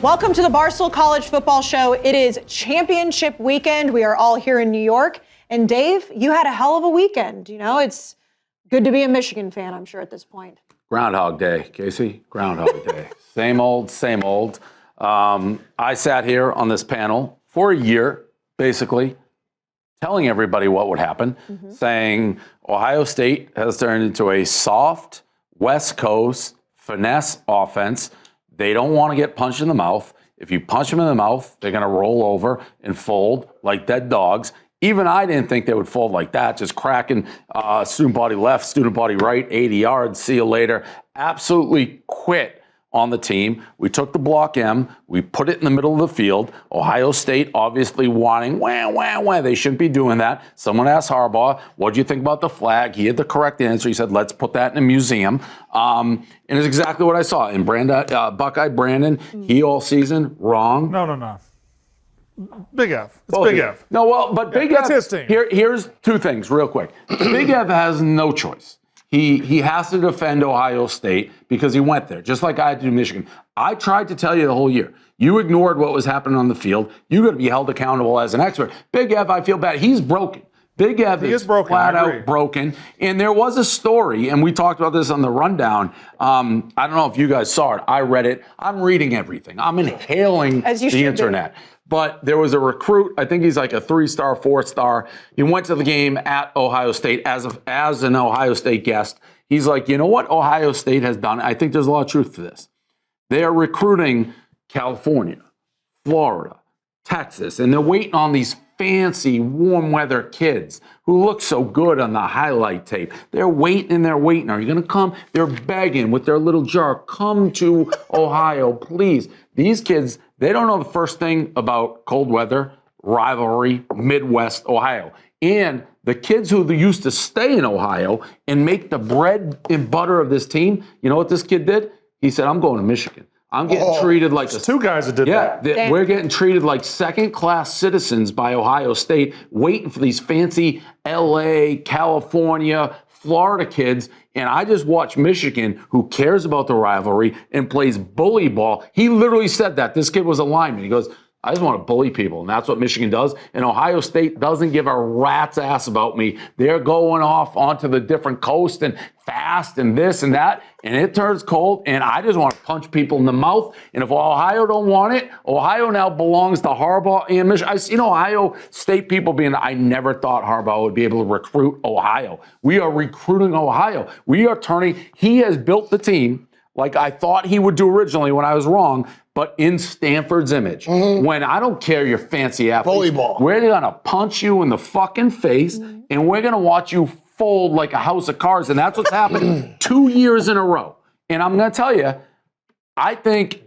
Welcome to the Barstool College Football Show. It is championship weekend. We are all here in New York. And Dave, you had a hell of a weekend. You know, it's good to be a Michigan fan, I'm sure, at this point. Groundhog Day, Casey. Groundhog Day. Same old, same old. I sat here on this panel for a year, basically, telling everybody what would happen, saying Ohio State has turned into a soft West Coast finesse offense. They don't want to get punched in the mouth. If you punch them in the mouth, they're going to roll over and fold like dead dogs. Even I didn't think they would fold like that, just cracking student body left, student body right, 80 yards, see you later. Absolutely quit on the team. We took the block M, we put it in the middle of the field. Ohio State obviously wanting, wah. They shouldn't be doing that. Someone asked Harbaugh, what do you think about the flag? He had the correct answer. He said, let's put that in a museum. And it's exactly what I saw. And Buckeye Brandon, he all season, wrong. No. Big F. It's Big F. No, well, but Big F, that's his team. Here's two things real quick. Big F has no choice. He has to defend Ohio State because he went there, just like I had to do Michigan. I tried to tell you the whole year. You ignored what was happening on the field. You got to be held accountable as an expert. Big F, I feel bad. He's broken. Big F is broken, flat out broken. And there was a story, and we talked about this on the rundown. I don't know if you guys saw it. I read it. I'm reading everything. I'm inhaling the internet. But there was a recruit, I think he's like a 3-star, 4-star. He went to the game at Ohio State as an Ohio State guest. He's like, you know what Ohio State has done? I think there's a lot of truth to this. They are recruiting California, Florida, Texas, and they're waiting on these fancy warm weather kids who look so good on the highlight tape. They're waiting. Are you going to come? They're begging with their little jar, come to Ohio, please. These kids, they don't know the first thing about cold weather, rivalry, Midwest Ohio. And the kids who used to stay in Ohio and make the bread and butter of this team, you know what this kid did? He said, I'm going to Michigan. I'm getting treated like two guys that did that. Yeah, we're getting treated like second-class citizens by Ohio State, waiting for these fancy LA, California, Florida kids. And I just watched Michigan, who cares about the rivalry and plays bully ball. He literally said that. This kid was a lineman. He goes, I just want to bully people, and that's what Michigan does. And Ohio State doesn't give a rat's ass about me. They're going off onto the different coast and fast and this and that, and it turns cold, and I just want to punch people in the mouth. And if Ohio don't want it, Ohio now belongs to Harbaugh and Michigan. I've seen Ohio State people being, I never thought Harbaugh would be able to recruit Ohio. We are recruiting Ohio. He has built the team like I thought he would do originally when I was wrong, but in Stanford's image. When I don't care your fancy athletes, we're going to punch you in the fucking face, and we're going to watch you fold like a house of cards. And that's what's happened 2 years in a row. And I'm going to tell you, I think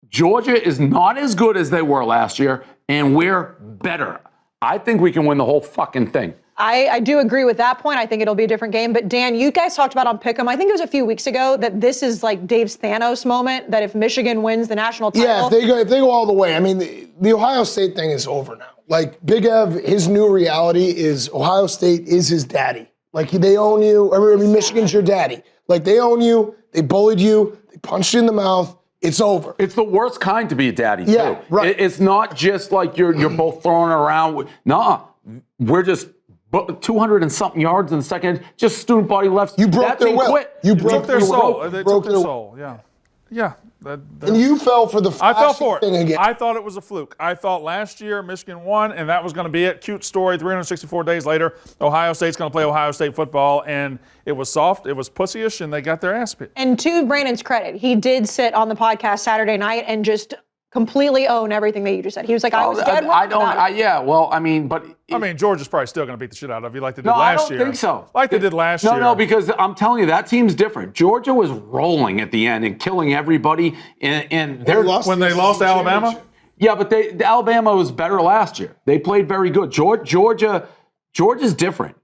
Georgia is not as good as they were last year, and we're better. I think we can win the whole fucking thing. I do agree with that point. I think it'll be a different game. But Dan, you guys talked about on Pick'em, I think it was a few weeks ago, that this is like Dave's Thanos moment, that if Michigan wins the national title. Yeah, if they go all the way. I mean, the Ohio State thing is over now. Like, Big Ev, his new reality is Ohio State is his daddy. Like, they own you. I mean, Michigan's your daddy. Like, they own you. They bullied you. They punched you in the mouth. It's over. It's the worst kind to be a daddy, too. Yeah, right. It's not just like you're both throwing around. Nah, we're just 200 and something yards in the second, just student body left. You broke their will. You broke their soul. They broke their soul. Yeah. And you fell for the flashy thing again. I thought it was a fluke. I thought last year Michigan won, and that was going to be it. Cute story. 364 days later, Ohio State's going to play Ohio State football, and it was soft, it was pussyish, and they got their ass beat. And to Brandon's credit, he did sit on the podcast Saturday night and just completely own everything that you just said. He was like, I was dead wrong. But Georgia's probably still going to beat the shit out of you like they did last year. No, I don't think so. Like they did last year. No, because I'm telling you, that team's different. Georgia was rolling at the end and killing everybody. And when they lost to Alabama? Yeah, but Alabama was better last year. They played very good. Georgia's different.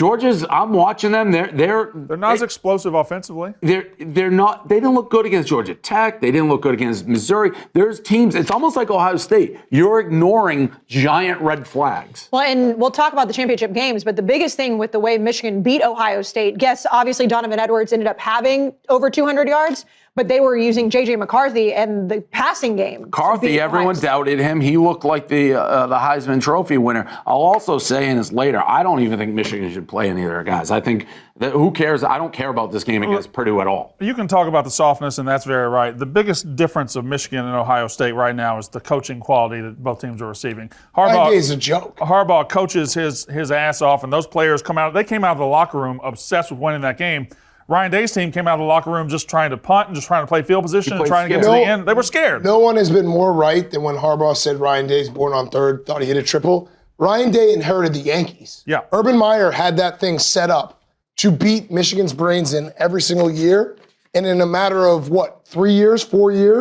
I'm watching them. They're not as explosive offensively. They're not. They didn't look good against Georgia Tech. They didn't look good against Missouri. There's teams. It's almost like Ohio State. You're ignoring giant red flags. Well, and we'll talk about the championship games, but the biggest thing with the way Michigan beat Ohio State, yes, obviously Donovan Edwards ended up having over 200 yards, but they were using J.J. McCarthy and the passing game. McCarthy, everyone doubted him. He looked like the Heisman Trophy winner. I'll also say, and it's later, I don't even think Michigan should play any of their guys. I think that who cares? I don't care about this game against Purdue at all. You can talk about the softness, and that's very right. The biggest difference of Michigan and Ohio State right now is the coaching quality that both teams are receiving. Harbaugh is a joke. Harbaugh coaches his ass off, and those players came out of the locker room obsessed with winning that game. Ryan Day's team came out of the locker room just trying to punt and just trying to play field position and trying to get to the end. They were scared. No one has been more right than when Harbaugh said Ryan Day's born on third, thought he hit a triple. Ryan Day inherited the Yankees. Yeah. Urban Meyer had that thing set up to beat Michigan's brains in every single year. And in a matter of, 4 years?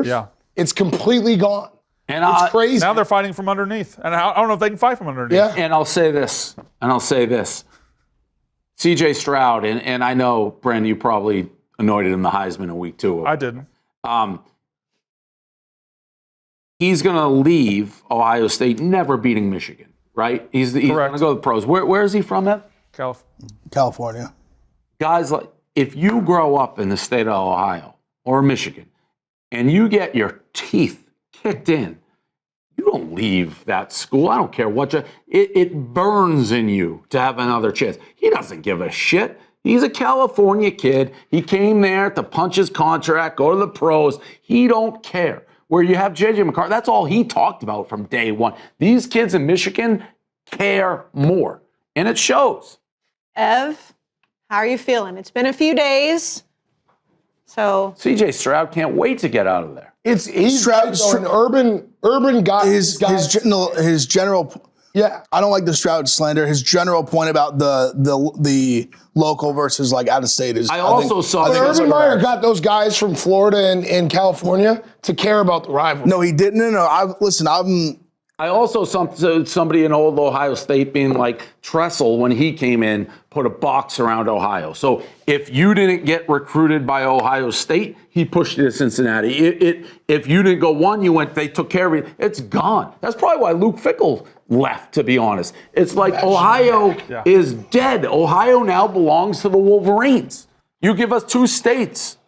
Yeah. It's completely gone. And it's crazy. Now they're fighting from underneath. And I don't know if they can fight from underneath. Yeah. And I'll say this. C.J. Stroud, and I know, Bren, you probably anointed him the Heisman in week 2. I didn't. He's going to leave Ohio State never beating Michigan, right? He's going to go to the pros. Where is he from, Ev? California. Guys, like, if you grow up in the state of Ohio or Michigan and you get your teeth kicked in, you don't leave that school. I don't care what it burns in you to have another chance. He doesn't give a shit. He's a California kid. He came there to punch his contract, go to the pros. He don't care. Where you have J.J. McCarthy, that's all he talked about from day one. These kids in Michigan care more, and it shows. Ev, how are you feeling? It's been a few days, so C.J. Stroud can't wait to get out of there. He's an urban guy. His general. Yeah, I don't like the Stroud slander. His general point about the local versus like out of state is. I saw. But Urban Meyer got those guys from Florida and California to care about the rivalry. No, he didn't. No. I also saw somebody in old Ohio State being like Tressel when he came in, put a box around Ohio. So if you didn't get recruited by Ohio State, he pushed you to Cincinnati. If you didn't go one, you went. They took care of it. It's gone. That's probably why Luke Fickell left. To be honest, it's like Ohio is dead. Ohio now belongs to the Wolverines. You give us 2 states.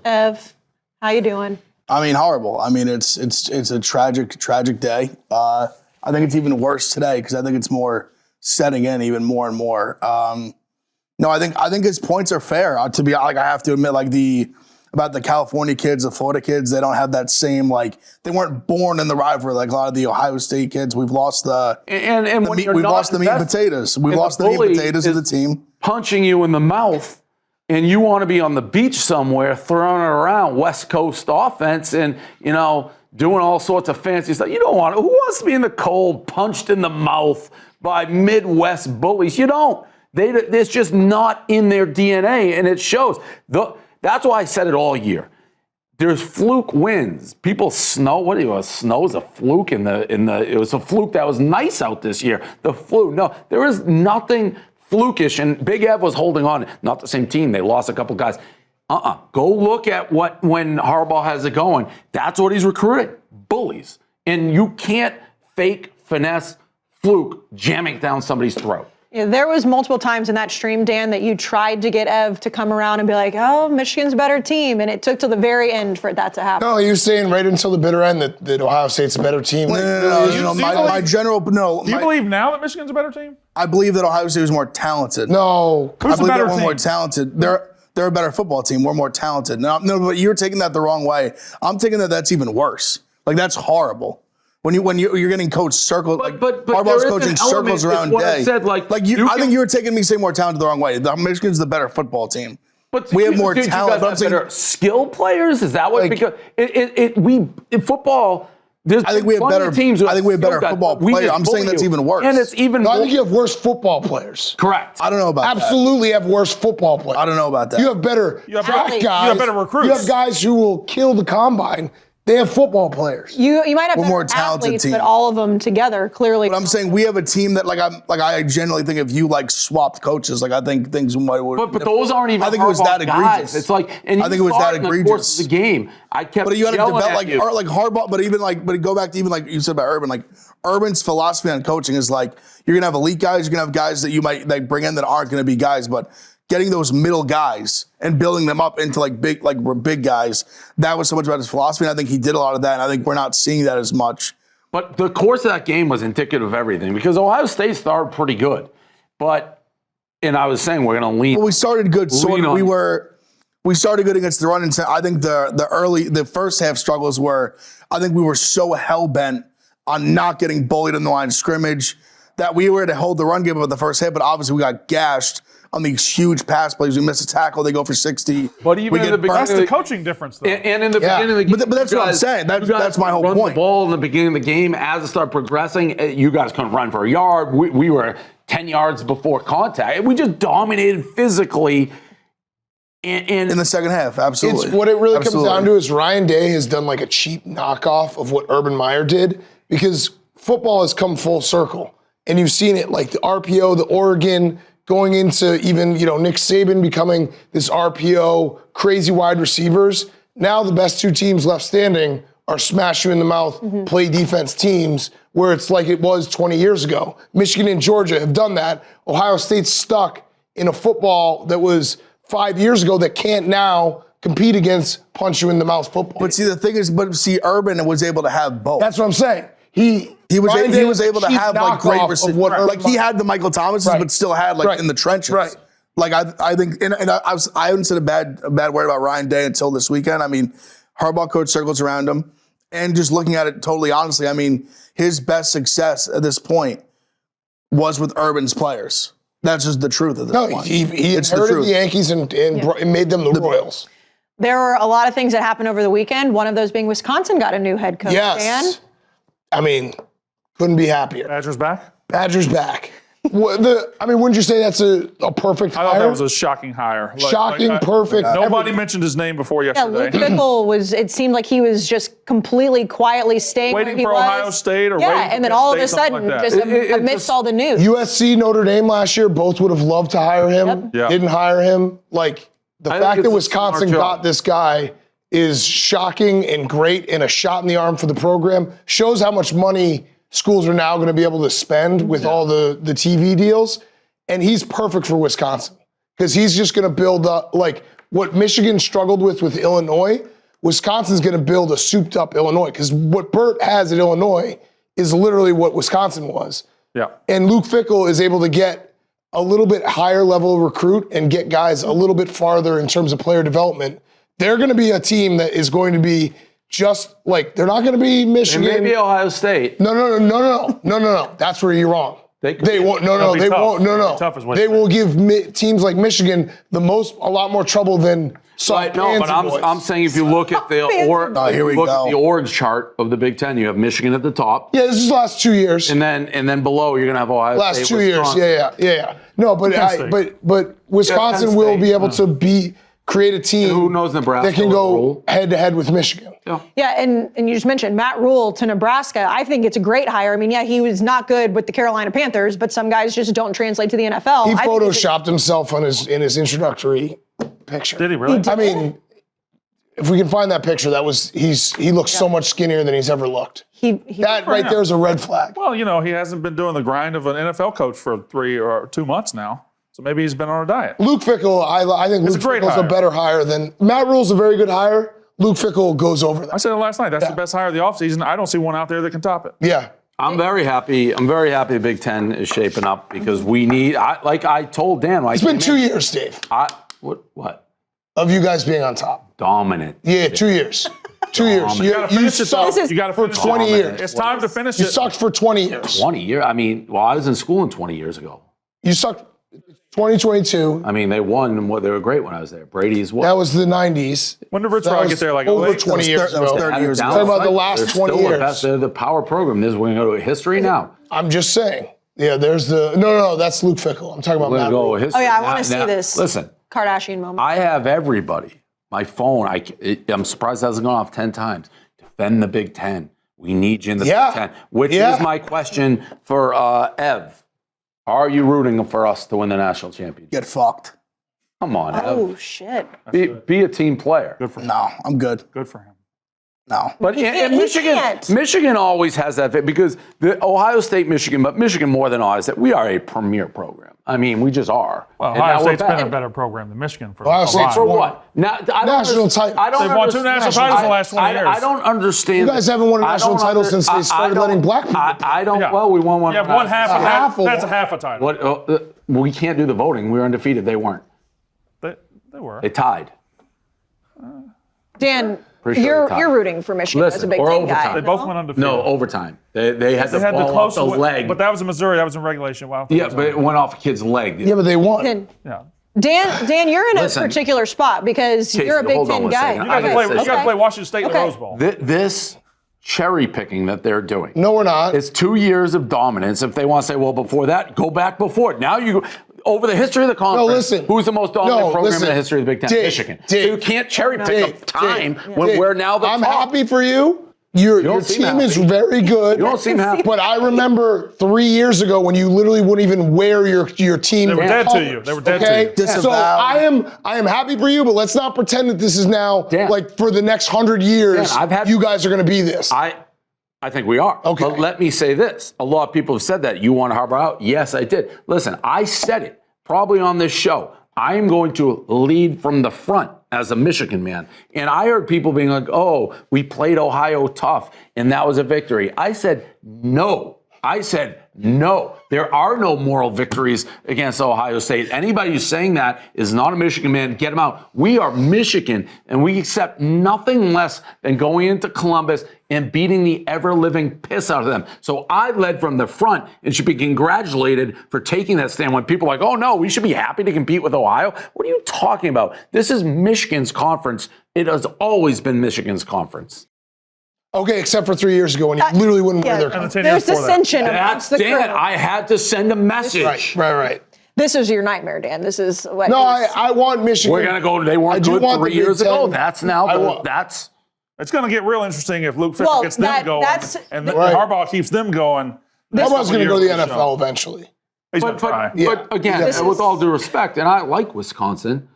Ev, how you doing? I mean, horrible. I mean, it's a tragic day. I think it's even worse today because I think it's more setting in even more and more. No, I think his points are fair. To be like, I have to admit, like about the California kids, the Florida kids, they don't have that same they weren't born in the rivalry like a lot of the Ohio State kids. We've lost the meat and potatoes. We've lost the meat and potatoes of the team. Punching you in the mouth. And you want to be on the beach somewhere throwing it around West Coast offense and, doing all sorts of fancy stuff. You don't want to. Who wants to be in the cold, punched in the mouth by Midwest bullies? You don't. It's just not in their DNA, and it shows. That's why I said it all year. There's fluke wins. People snow's a fluke it was a fluke that was nice out this year. The fluke. No, there is nothing flukish, and Big Ev was holding on. Not the same team. They lost a couple guys. Go look at when Harbaugh has it going. That's what he's recruiting. Bullies. And you can't fake, finesse, fluke jamming down somebody's throat. Yeah, there was multiple times in that stream, Dan, that you tried to get Ev to come around and be like, oh, Michigan's a better team, and it took till the very end for that to happen. No, he was saying right until the bitter end that Ohio State's a better team. My general. No. Do you believe now that Michigan's a better team? I believe that Ohio State is more talented. No. I believe that we're more talented. They're a better football team. We're more talented. No, but you're taking that the wrong way. I'm taking that's even worse. Like, that's horrible. When you're getting coached circles, but Harbaugh's coaching circles around day. I said, I think you were taking me saying more talented the wrong way. Michigan's the better football team. But we have more talent. You guys have better skill players? Is that what? Because in football. I think we have better teams. I think we have better football players. I'm saying that's even worse. And it's even. No, I think you have worse football players. Correct. I don't know about Absolutely have worse football players. I don't know about that. You have better track guys. You have better recruits. You have guys who will kill the combine. They have football players. You might have better more talented athletes, team. but all of them together clearly. But I'm saying we have a team that I generally think if you swapped coaches, I think things might. But those aren't even. I think it was that egregious. It's like, and I think it was that egregious. In the course of the game, I kept. But you got to develop like Harbaugh. But go back to even like you said about Urban. Urban's philosophy on coaching is you're gonna have elite guys. You're gonna have guys that you might bring in that aren't gonna be guys, but getting those middle guys and building them up into like big guys. That was so much about his philosophy. And I think he did a lot of that. And I think we're not seeing that as much. But the course of that game was indicative of everything because Ohio State started pretty good. And I was saying we're going to lean. Well, we started good. We started good against the run. And I think the first half struggles were, I think we were so hell-bent on not getting bullied in the line of scrimmage that we were to hold the run game of the first half, but obviously we got gashed on these huge pass plays. We miss a tackle, they go for 60. But even in the beginning, that's the coaching difference, though. And in the beginning of the game, but that's what I'm saying. That's my whole run point. The ball in the beginning of the game, as it started progressing, you guys couldn't run for a yard. We were 10 yards before contact. We just dominated physically. And in the second half, absolutely. It's what it really comes down to is Ryan Day has done like a cheap knockoff of what Urban Meyer did because football has come full circle. And you've seen it like the RPO, the Oregon, going into even, Nick Saban becoming this RPO, crazy wide receivers. Now the best two teams left standing are smash you in the mouth, play defense teams where it's like it was 20 years ago. Michigan and Georgia have done that. Ohio State's stuck in a football that was 5 years ago that can't now compete against punch you in the mouth football. But see, the thing is, Urban was able to have both. That's what I'm saying. He was able to have like great receivers. Like he had the Michael Thomases, Right. but still had like in the trenches. Right. Like I think, and I haven't said a bad word about Ryan Day until this weekend. I mean, Harbaugh coach circles around him, and just looking at it totally honestly, I mean, his best success at this point was with Urban's players. That's just the truth of this point. He inherited the Yankees and made them the Royals. There were a lot of things that happened over the weekend. One of those being Wisconsin got a new head coach. Yes. Dan? I mean, couldn't be happier. Badgers back? Badgers back. Wouldn't you say that's a perfect hire? I thought that was a shocking hire. Perfect. Nobody mentioned his name before yesterday. Luke Fickell it seemed like he was just completely quietly staying Waiting where he for was. Ohio State or yeah, waiting for and then Penn all of State, a something sudden, like that. just amidst all the news. USC, Notre Dame last year, both would have loved to hire him. Yep. Yeah. Didn't hire him. Like, the I fact think that it's a smart Wisconsin job. got this guy is shocking and great and a shot in the arm for the program. Shows how much money schools are now going to be able to spend with all the TV deals. And he's perfect for Wisconsin because he's just going to build up, like what Michigan struggled with Illinois, Wisconsin's going to build a souped up Illinois because what Burt has at Illinois is literally what Wisconsin was. Yeah. And Luke Fickell is able to get a little bit higher level recruit and get guys a little bit farther in terms of player development. They're going to be a team that is going to be just like, they're not going to be Michigan. maybe Ohio State. No. That's where you're wrong. They won't. No. They won't. No. They will give teams like Michigan a lot more trouble than Right, no, but I'm saying if you look at the org chart of the Big Ten, you have Michigan at the top. Yeah, this is the last 2 years. And then below you're gonna have Ohio State. Last 2 years. Yeah. No, but Wisconsin will be able to create a team who knows Nebraska that can go head to head with Michigan. Yeah, and you just mentioned Matt Rule to Nebraska. I think it's a great hire. I mean, yeah, he was not good with the Carolina Panthers, but some guys just don't translate to the NFL. He photoshopped himself in his introductory picture. Did he really? I mean, if we can find that picture, he looks so much skinnier than he's ever looked. That right there is a red flag. Well, he hasn't been doing the grind of an NFL coach for 3 or 2 months now. So maybe he's been on a diet. Luke Fickell, I think Luke Fickell's a better hire than Matt Rule's a very good hire. Luke Fickell goes over that. I said it last night. That's the best hire of the offseason. I don't see one out there that can top it. Yeah. I'm very happy the Big Ten is shaping up because we need. Like I told Dan, it's been 2 years, Dave. What? Of you guys being on top. Dominant. Yeah, 2 years. 2 years. You got to finish it, though. This You got to for finish 20 it. years. It's time to finish You it. sucked for 20 years. 20 years. I mean, I was in school 20 years ago. You sucked 2022. I mean, they won and they were great when I was there. Brady's what? That was the 90s. When did Rich That Rod was get there? Like over 08? 20 years That was ago. 30 years ago. Talking about the last They're 20 still the years. best. They're the power program. This is we're going to go to history now. I'm just saying. Yeah, there's the no. That's Luke Fickell. I'm talking about We're Matt going to go Rule. with history. Oh, yeah, I wanna see Now, this. Listen, Kardashian moment. I have everybody. My phone, I'm surprised it hasn't gone off 10 times. Defend the Big Ten. We need you in the Big Ten. Which is my question for Ev. Are you rooting for us to win the national championship? Get fucked. Come on, Oh, Ev. shit. Be a team player. Good for him. No, I'm good. Good for him. No. But and he Michigan, can't. Michigan always has that fit because the Ohio State, Michigan, but Michigan more than Ohio State, we are a premier program. I mean, we just are. Well, And Ohio now we're State's been back. a better program than Michigan for Ohio a State's while. For won what? Now, I don't national understand- title. I don't They've won 2 national understand- titles in the last 20 years. I don't understand. You guys haven't won a I national don't title since they started don't- letting black people I don't. Yeah. Well, we won one. Yeah, one half of half that. of That's a one. half a title. What? We can't do the voting. We were undefeated. They weren't. They were. They tied. Dan, Pretty sure you're they tied. you're rooting for Michigan as a Listen, Big or Ten guy. overtime. They both went undefeated. No, overtime. They had They the had the ball close off the leg. but that was in Missouri. That was in regulation. Wow. Yeah, but it went off a kid's leg. Yeah, but they won. And yeah. Dan, you're in Listen, a particular spot because Casey, you're a Big hold on Ten one guy. second. You got to Okay. play. You got to Okay. play Washington State in the Okay. Rose Bowl. This cherry picking that they're doing. No, we're not. It's 2 years of dominance. If they want to say, well, before that, go back before it. Now you over the history of the conference. listen. Who's the most dominant No, program listen. in the history of the Big Ten? Dave, Michigan. Dave. So you can't cherry pick Dave, up time Dave, when Dave, we're now the I'm top. happy for you. Your don't seem team is happy. very good. You don't seem happy. But I remember 3 years ago when you literally wouldn't even wear your team. They were dead to colors, you. They were dead to okay? you. Disavow. So I am happy for you, but let's not pretend that this is now Dan. like for the next 100 years. Dan, I've had- you guys are going to be this. I think we are. Okay. But let me say this. A lot of people have said that. You want to Harbaugh out? Yes, I did. Listen, I said it probably on this show. I am going to lead from the front as a Michigan man. And I heard people being like, oh, we played Ohio tough and that was a victory. I said, no. I said, no. There are no moral victories against Ohio State. Anybody who's saying that is not a Michigan man. Get them out. We are Michigan, and we accept nothing less than going into Columbus and beating the ever-living piss out of them. So I led from the front and should be congratulated for taking that stand when people are like, oh, no, we should be happy to compete with Ohio. What are you talking about? This is Michigan's conference. It has always been Michigan's conference. Okay, except for 3 years ago when you literally wouldn't wear their And the colors. 10 years There's before that. dissension amongst That's the Dan. crew. I had to send a message. Right. This is your nightmare, Dan. This is what. No, is- I want Michigan. We're gonna go. They I weren't do good want the 3 Big years ago. Ten. That's now. I want- That's. It's going to get real interesting if Luke Fickell Well, gets them going, and Right. Harbaugh keeps them going. Harbaugh's going to go to the Years of NFL eventually. He's going to try. But again, This with all due respect, and I like Wisconsin,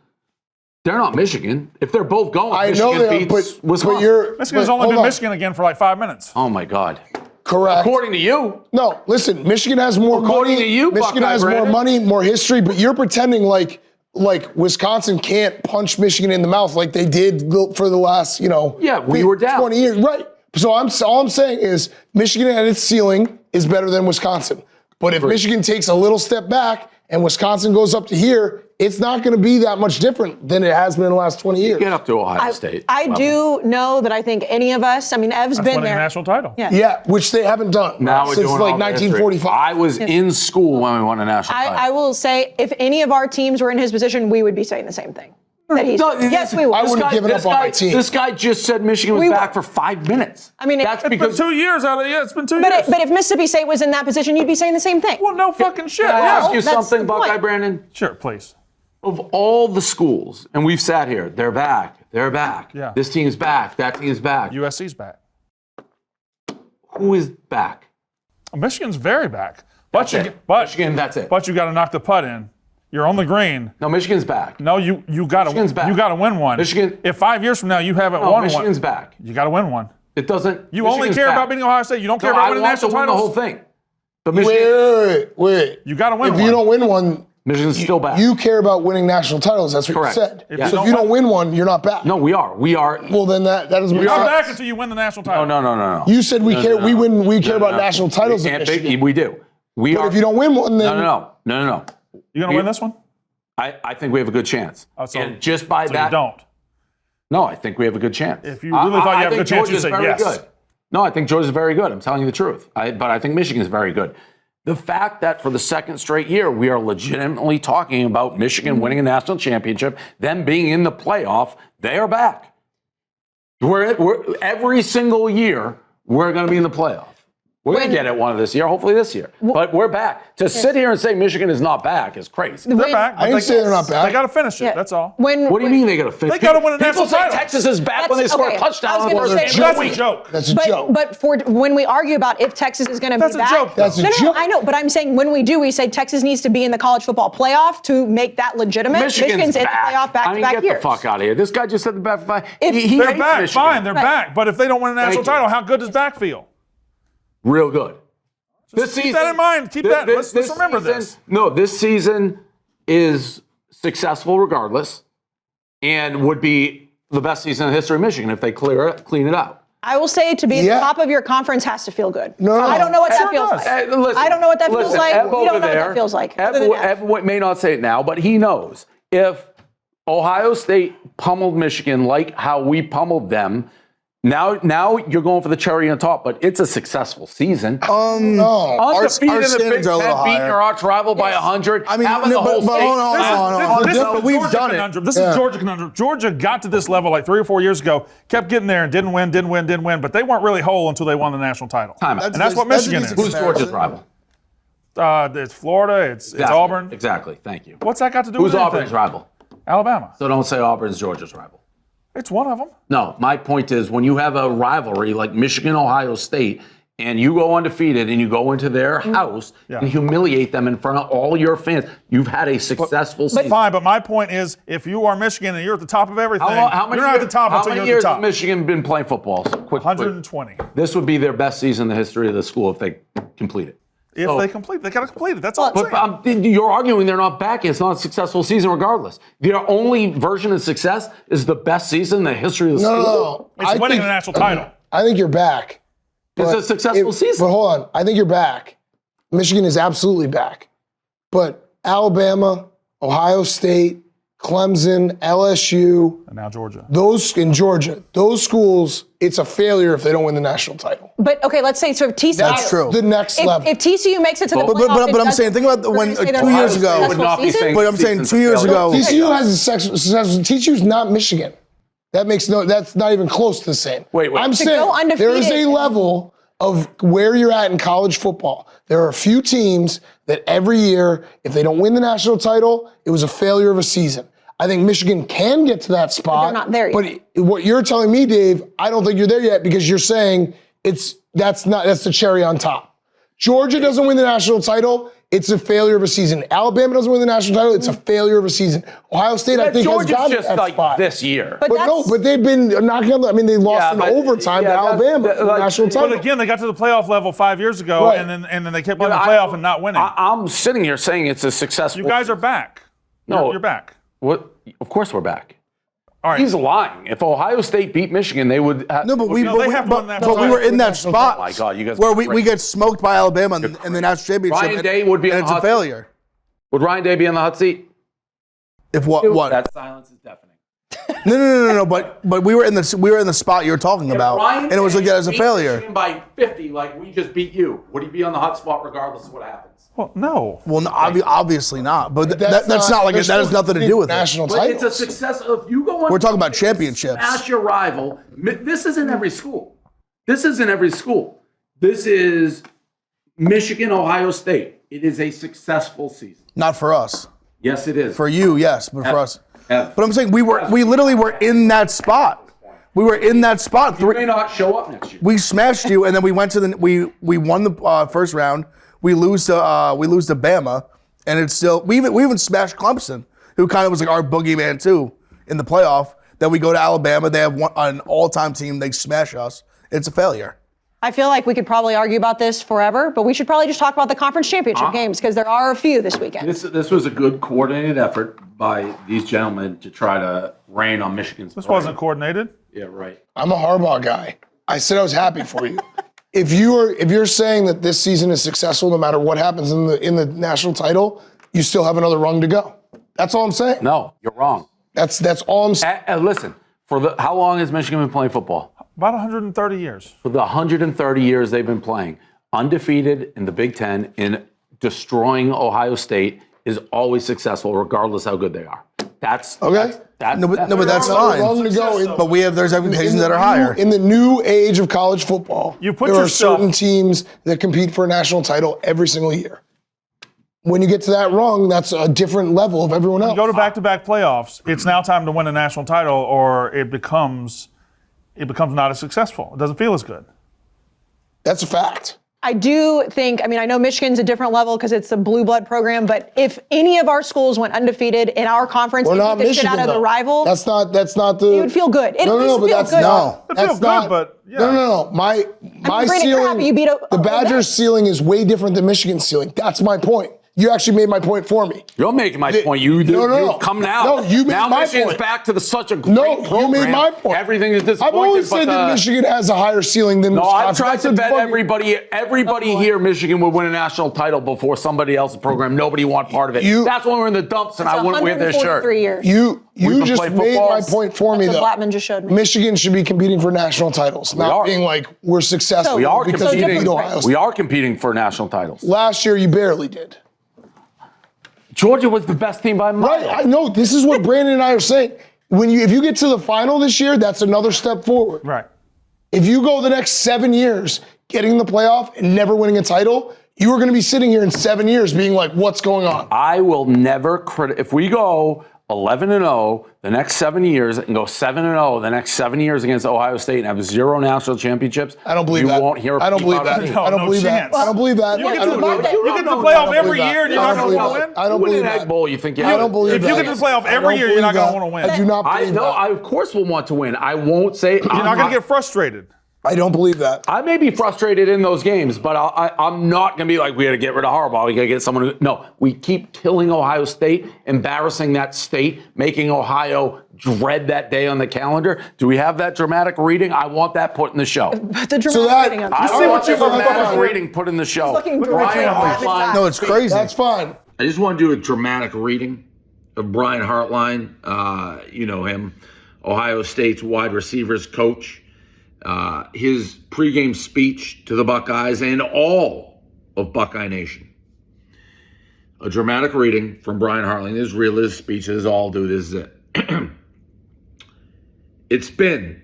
they're not Michigan. If they're both going, I Michigan know they are, beats but Wisconsin. you're. Michigan's but only hold been on. Michigan again for like 5 minutes. Oh my God! Correct. According to you, No, listen, Michigan has more According money. to you, Michigan Buckeye has more Brandon. money, more history, but you're pretending like Wisconsin can't punch Michigan in the mouth like they did for the last, Yeah, we were down. 20 years. Right. So all I'm saying is Michigan at its ceiling is better than Wisconsin. But if Michigan takes a little step back and Wisconsin goes up to here, it's not going to be that much different than it has been in the last 20 years. get up to Ohio State. I do know that I think any of us. I mean, Ev's been Winning a there. national title. Yeah. Yeah, which they haven't done Now we're since doing like all the history. 1945. I was in school when we won a national title. I will say, if any of our teams were in his position, we would be saying the same thing. That he's, No, yes, we would. I wouldn't This guy- give it up this on guy- my team. This guy just said Michigan was We back were- for 5 minutes. I mean, that's it's It's been because 2 years out of it's been 2 But, years. but if Mississippi State was in that position, you'd be saying the same thing. well, no fucking shit. Can I Yeah. ask you that's something, the Buckeye point. Brandon? Sure, please. Of all the schools, and we've sat here, they're back. They're back. Yeah. This team's back. That team's back. USC's back. Who is back? Michigan's very back. But That's it. but Michigan, that's it. But you got to knock the putt in. You're on the green. No, Michigan's back. No, you got Michigan's to back. you got to win one. Michigan- If 5 years from now you haven't No, won Michigan's one, back. you got to win one. It doesn't. You only Michigan's care back. about beating Ohio State. You don't care No, about I winning want to national win the titles. whole thing. But Michigan, Wait. You got to win If one. you don't win one, Michigan's still back. you care about winning national titles. That's what Correct. you said. If So you if you don't don't win one, you're not back. no, we are. We are. Well, then that doesn't make You're sense. back until you win the national title. No. You said we care. no. We win. We care No, about no. national titles We in can't Michigan. pick- we do. We But are. if you don't win one, then No. You going to win this one? I think we have a good chance. so- and just by So that, you don't. no, I think we have a good chance. If you really thought you have a think good chance, you'd Georgia's say very yes. good. No, I think Georgia's very good. I'm telling you the truth. But I think Michigan's very good. The fact that for the second straight year, we are legitimately talking about Michigan winning a national championship, them being in the playoff, they are back. We're every single year, we're going to be in the playoff. We're going to get it one of this year, hopefully this year. But we're back. To sit here and say Michigan is not back is crazy. They're back. I didn't say they're not back. They got to finish it. That's all. What do you mean they got to finish? They got to win a national People say title. Texas is back when they That's- score okay. a touchdown I was on the gonna first say- game. That's a joke. That's a joke. But for when we argue about if Texas is going to be That's a back, joke, though. That's a no, joke. I know, but I'm saying when we do, we say Texas needs to be in the college football playoff to make that legitimate. Michigan's in the back. playoff back I mean, to back get years. the fuck out of here. This guy just said the back five. If- He They're hates back. Michigan. Fine, they're Right. back. But if they don't win a national Thank you. title, how good does back feel? Real good. This keep that in mind. Keep that. Let's remember season- this. No, this season is successful regardless, and would be the best season in the history of Michigan if they clean it out. I will say to be at Yeah. the top of your conference has to feel good. No. I don't know what that Sure feels does. like. Listen, I don't know what that feels like. Ev We don't over know what there, that feels like. Ev, Other than that. Ev may not say it now, but he knows. If Ohio State pummeled Michigan like how we pummeled them, now you're going for the cherry on top, but it's a successful season. No. Undefeated in the Big standards are a little Ten, beating higher. your arch rival by 100. I mean, having no, the whole but state. hold on, hold on. This is But the we've Georgia done it. conundrum. This Yeah. is Georgia conundrum. Georgia got to this level like 3 or 4 years ago, kept getting there and didn't win, but they weren't really whole until they won the national title. Time out. And that's what That's a Michigan is. decent Who's Georgia's rival? It's Florida, it's Exactly. Auburn. Exactly. Thank you. What's that got to do Who's with anything? Auburn's rival? Alabama. So don't say Auburn's Georgia's rival. It's one of them. No, my point is when you have a rivalry like Michigan, Ohio State, and you go undefeated and you go into their house and humiliate them in front of all your fans, you've had a successful season. Fine, but my point is, if you are Michigan and you're at the top of everything, How many you're not at the top how until many you're at years the has top. Michigan been playing football? Quick. 120. This would be their best season in the history of the school if they complete it. If So- they complete, they got to complete it. That's all I'm But saying. you're arguing they're not back. It's not a successful season regardless. Their only version of success is the best season in the history of the school. No. It's I winning think- a national title. I think you're back. It's a But successful season. But hold on. I think you're back. Michigan is absolutely back. But Alabama, Ohio State, Clemson, LSU, And now Georgia. those in Georgia, those schools, it's a failure if they don't win the national title. But okay, let's say so if TCU. That's true. The next If, level. if TCU makes it to the But- playoff, but it I'm does- saying, think about we're when, gonna say they're 2 not years a ago- successful Would not be season? saying- But I'm saying Season's 2 years failure. ago. TCU has a successful. TCU's not Michigan. That's not even close to the same. Wait. I'm To saying go undefeated there is a level of where you're at in college football. There are a few teams that every year, if they don't win the national title, it was a failure of a season. I think Michigan can get to that spot. they're not there yet. But what you're telling me, Dave, I don't think you're there yet because you're saying that's the cherry on top. Georgia doesn't win the national title, it's a failure of a season. Alabama doesn't win the national title, it's a failure of a season. Ohio State, I think, Georgia's has got just that like spot. this year. But that's, But they've been knocking on. I mean, they lost Yeah, in but- overtime to yeah, that's- Alabama that- in the like- national title. But again, they got to the playoff level 5 years ago, Right. and then they kept getting the playoff and not winning. I'm sitting here saying it's a successful. You guys are back. No. You're back. What? Of course we're back. All right. He's lying. If Ohio State beat Michigan, they would. No, but we, no, they but, have but, won that but we were in that Oh spot my God, you guys where are we crazy. get smoked by Alabama in the national championship. Ryan Day would be and on it's the a hot seat. failure. Would Ryan Day be on the hot seat? If what? That silence is deafening. No. But we were in the spot you're talking about, and it was looked at as a Beat failure. Michigan by 50, like we just beat you. Would he be on the hot spot regardless of what happens? Well, no. Well, no, obviously not. But that's That's not like they're that has still nothing to do with it. national But titles. it's a success. If you go on, We're talking about championships. Smash your rival. This isn't every school. This isn't every school. This is Michigan, Ohio State. It is a successful season. Not for us. Yes, it is. For you, yes, but for us. F. But I'm saying we literally were in that spot. We were in that spot. You may not show up next year. We smashed you, and then we went to we won the first round. We lose to Bama, and it's still we even smashed Clemson, who kind of was like our boogeyman too in the playoff. Then we go to Alabama. They have an all-time team. They smash us. It's a failure. I feel like we could probably argue about this forever, but we should probably just talk about the conference championship games because there are a few this weekend. This was a good coordinated effort by these gentlemen to try to rain on Michigan's. This wasn't coordinated. Yeah, right. I'm a Harbaugh guy. I said I was happy for you. If you're saying that this season is successful no matter what happens in the national title, you still have another rung to go. That's all I'm saying. No, you're wrong. That's all I'm saying. And listen, how long has Michigan been playing football? About 130 years. For the 130 years they've been playing, undefeated in the Big Ten in destroying Ohio State is always successful, regardless how good they are. That's Okay. No, but that's Well, I'm fine. going to go. But there's expectations that are higher. In the new age of college football, You put there are yourself- certain teams that compete for a national title every single year. When you get to that rung, that's a different level of everyone else. Go to back-to-back playoffs. It's now time to win a national title, or it becomes not as successful. It doesn't feel as good. That's a fact. I do think, I mean, I know Michigan's a different level because it's a blue blood program, but if any of our schools went undefeated in our conference, We're and not beat the shit Michigan, out of the though. rival, That's not the. it would feel good. It No, at least but feel that's good. not. It feels That's good, not. but, yeah. No. My granted, ceiling. crap, you beat the Badgers' ceiling is way different than Michigan's ceiling. That's my point. You actually made my point for me. You're making my point. No. You've come now. No, you made now my Michigan's point. back to such a great No, program. you made my point. Everything is disappointing. I've always but said that Michigan has a higher ceiling than No, Wisconsin. I've tried That's to a bet fucking- everybody here Michigan would win a national title before somebody else's program. Nobody want part of it. That's when we're in the dumps and I wouldn't wear their shirt. 143 years. You can just play made football. my point for me, That's though. what Blattman just showed me. Michigan should be competing for national titles, not are. being like we're successful We are because we beat competing. Ohio State. We are competing for national titles. Last year, you barely did. Georgia was the best team by a mile. Right, I know. This is what Brandon and I are saying. If you get to the final this year, that's another step forward. Right. If you go the next 7 years getting the playoff and never winning a title, you are going to be sitting here in 7 years being like, what's going on? I will never if we go 11-0 the next 7 years and go 7-0 the next 7 years against Ohio State and have 0 national championships. I don't believe you that. won't hear. I don't believe about that. it. No, I don't no believe that. chance. I don't believe that. You I get don't to believe the, that. you get to the I playoff don't every believe year and that. you're I not don't going to believe win? that. I don't You win believe an Egg that. Bowl, you think you I don't believe If that. you get to the playoff every year, you're not going to want to win. I do not believe that. I of course will want to win. I won't say You're not going to get frustrated. I don't believe that. I may be frustrated in those games, but I'm not going to be like, we got to get rid of Harbaugh. We got to get someone who. No, we keep killing Ohio State, embarrassing that state, making Ohio dread that day on the calendar. Do we have that dramatic reading? I want that put in the show. The dramatic So that- rating on I this. see want what the you've dramatic done. reading put in the show. looking Brian dramatic. Hartline. No, it's crazy. That's fine. I just want to do a dramatic reading of Brian Hartline. You know him, Ohio State's wide receivers coach. His pregame speech to the Buckeyes and all of Buckeye Nation. A dramatic reading from Brian Hartline. This is real. His speeches all do. This is it. It's been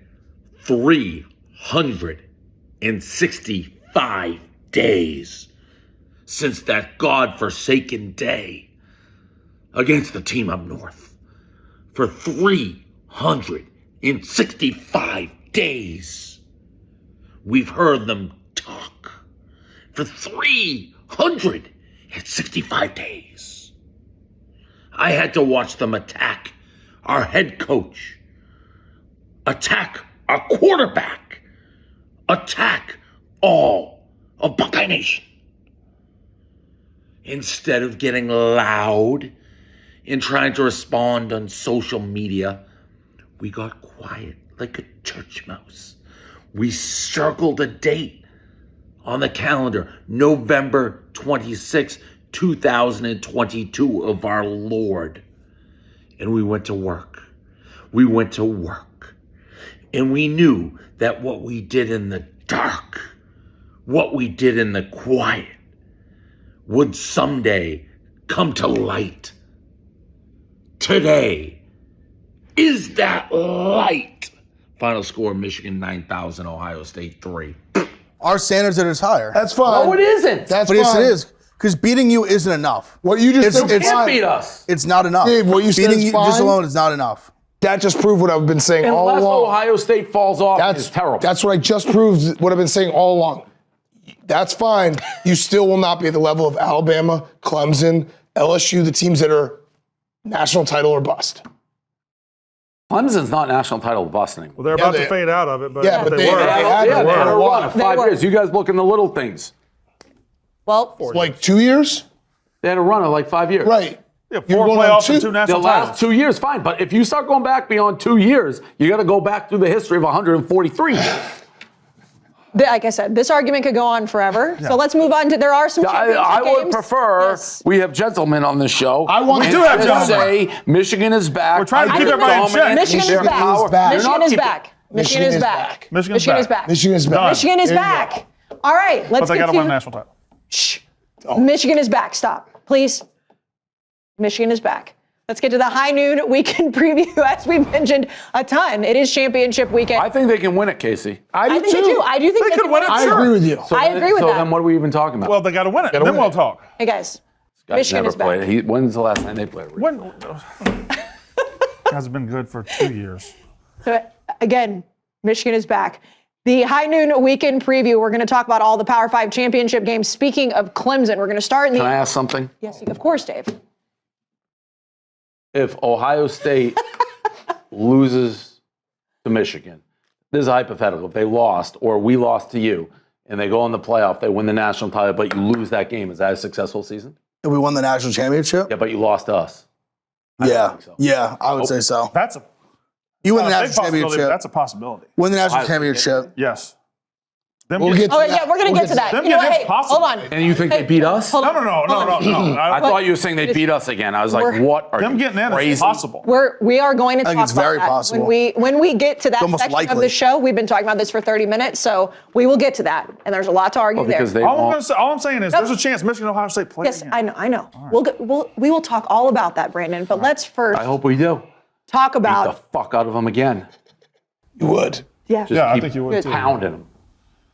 365 days since that godforsaken day against the team up north. For 365 days, we've heard them talk. For 365 days, I had to watch them attack our head coach, attack our quarterback, attack all of Buckeye Nation. Instead of getting loud and trying to respond on social media, we got quiet like a church mouse. We circled a date on the calendar, November 26, 2022 of our Lord. And we went to work. We went to work. And we knew that what we did in the dark, what we did in the quiet, would someday come to light. Today is that light. Final score, Michigan 9,000, Ohio State 3. Our standards are just higher. That's fine. No, it isn't. That's But yes, fine. it is. Because beating you isn't enough. What you just It's- said it's- Can't fine. beat us. It's not enough. Dave, what you said Beating is you just fine. alone is not enough. That just proved what I've been saying all Unless along. Ohio State falls off, it's terrible. That's what I just proved, what I've been saying all along. That's fine. You still will not be at the level of Alabama, Clemson, LSU, the teams that are national title or bust. Clemson's not national title bust anymore. Well, they're about they- to fade out of it, but Yeah, but they they- were. they had Yeah, to they had a win. run of They 5 were. years. You guys look in the little things. Well, Like 2 years? They had a run of like 5 years. Right. Yeah, You're 4 going on playoffs and 2. 2 The national last titles. 2 years, fine. But if you start going back beyond 2 years, you got to go back through the history of 143 years. like I said, this argument could go on forever. So let's move on to, there are some championship I would games. prefer Yes. we have gentlemen on this show. I want and to do have just gentlemen. say Michigan is back. We're trying to keep They're everybody in check. dominant. Michigan is They're back. power. Michigan They're Michigan not is keeping- back. Michigan is back. Michigan's Michigan is back. back. Michigan is back. Done. Michigan is There you back. All right, let's But they get got to to win a national title. Shh. Michigan is back. Stop, please. Michigan is back. Let's get to the high noon weekend preview. As we mentioned a ton, it is championship weekend. I think they can win it, Casey. I do think they do. I do think They they could can win it, I sure. agree with you. I agree with so that. then what are we even talking about? Well, they got to win it. Then win we'll it. talk. Hey guys, Guys Michigan never is back. played. When's the last time they played? When has been good for 2 years. So again, Michigan is back. The high noon weekend preview. We're going to talk about all the Power 5 championship games. Speaking of Clemson, we're going to start in the. Can I ask something? Yes, of course, Dave. If Ohio State loses to Michigan, this is hypothetical. If they lost or we lost to you and they go in the playoff, they win the national title, but you lose that game, is that a successful season? If we won the national championship? Yeah, but you lost to us. I don't Yeah. think so. Yeah, I would say so. That's a You win the big national possibility, but championship. that's a possibility. Win the national Ohio State. championship. Yes. Them We'll getting- get to Oh that. yeah, we're going to We'll get to that. Them You know what? getting Hey, possible. hold on. And you think they beat us? Hold No, on. no, no, no, no, no. I thought you were saying they beat us again. I was like, We're- what are Them you getting in crazy? is possible. We are going to think talk it's about very that. possible. When we get to that almost section of likely. the show, we've been talking about this for 30 minutes, so we will get to that. And there's a lot to argue there. Because they All won't. I'm saying is there's a chance Michigan and Ohio State play Yes, again. I know. We will talk all about that, Brandon. But let's first I hope we do. talk Beat the about fuck out of them again. You would. yeah. Just Yeah, I keep think you would too. pounding them.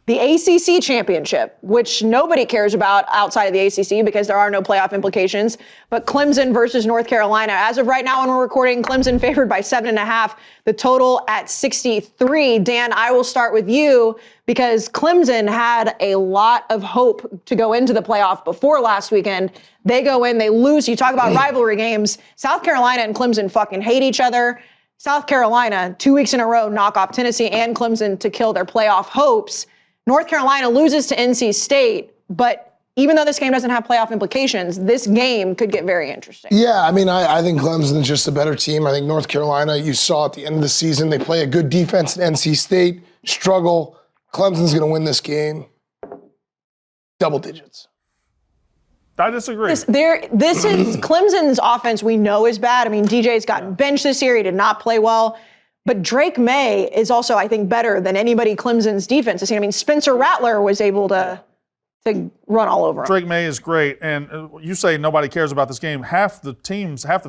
The ACC championship, which nobody cares about outside of the ACC because there are no playoff implications. But Clemson versus North Carolina. As of right now, when we're recording, Clemson favored by 7.5. The total at 63. Dan, I will start with you because Clemson had a lot of hope to go into the playoff before last weekend. They go in, they lose. You talk about rivalry games. South Carolina and Clemson fucking hate each other. South Carolina, 2 weeks in a row, knock off Tennessee and Clemson to kill their playoff hopes. North Carolina loses to NC State, but even though this game doesn't have playoff implications, this game could get very interesting. Yeah, I mean, I think Clemson's just a better team. I think North Carolina, you saw at the end of the season, they play a good defense at NC State, struggle. Clemson's going to win this game. Double digits. I disagree. This is Clemson's offense we know is bad. I mean, DJ's gotten benched this year. He did not play well. But Drake May is also, I think, better than anybody Clemson's defense has seen. I mean, Spencer Rattler was able to run all over him. Drake May is great, and you say nobody cares about this game. Half the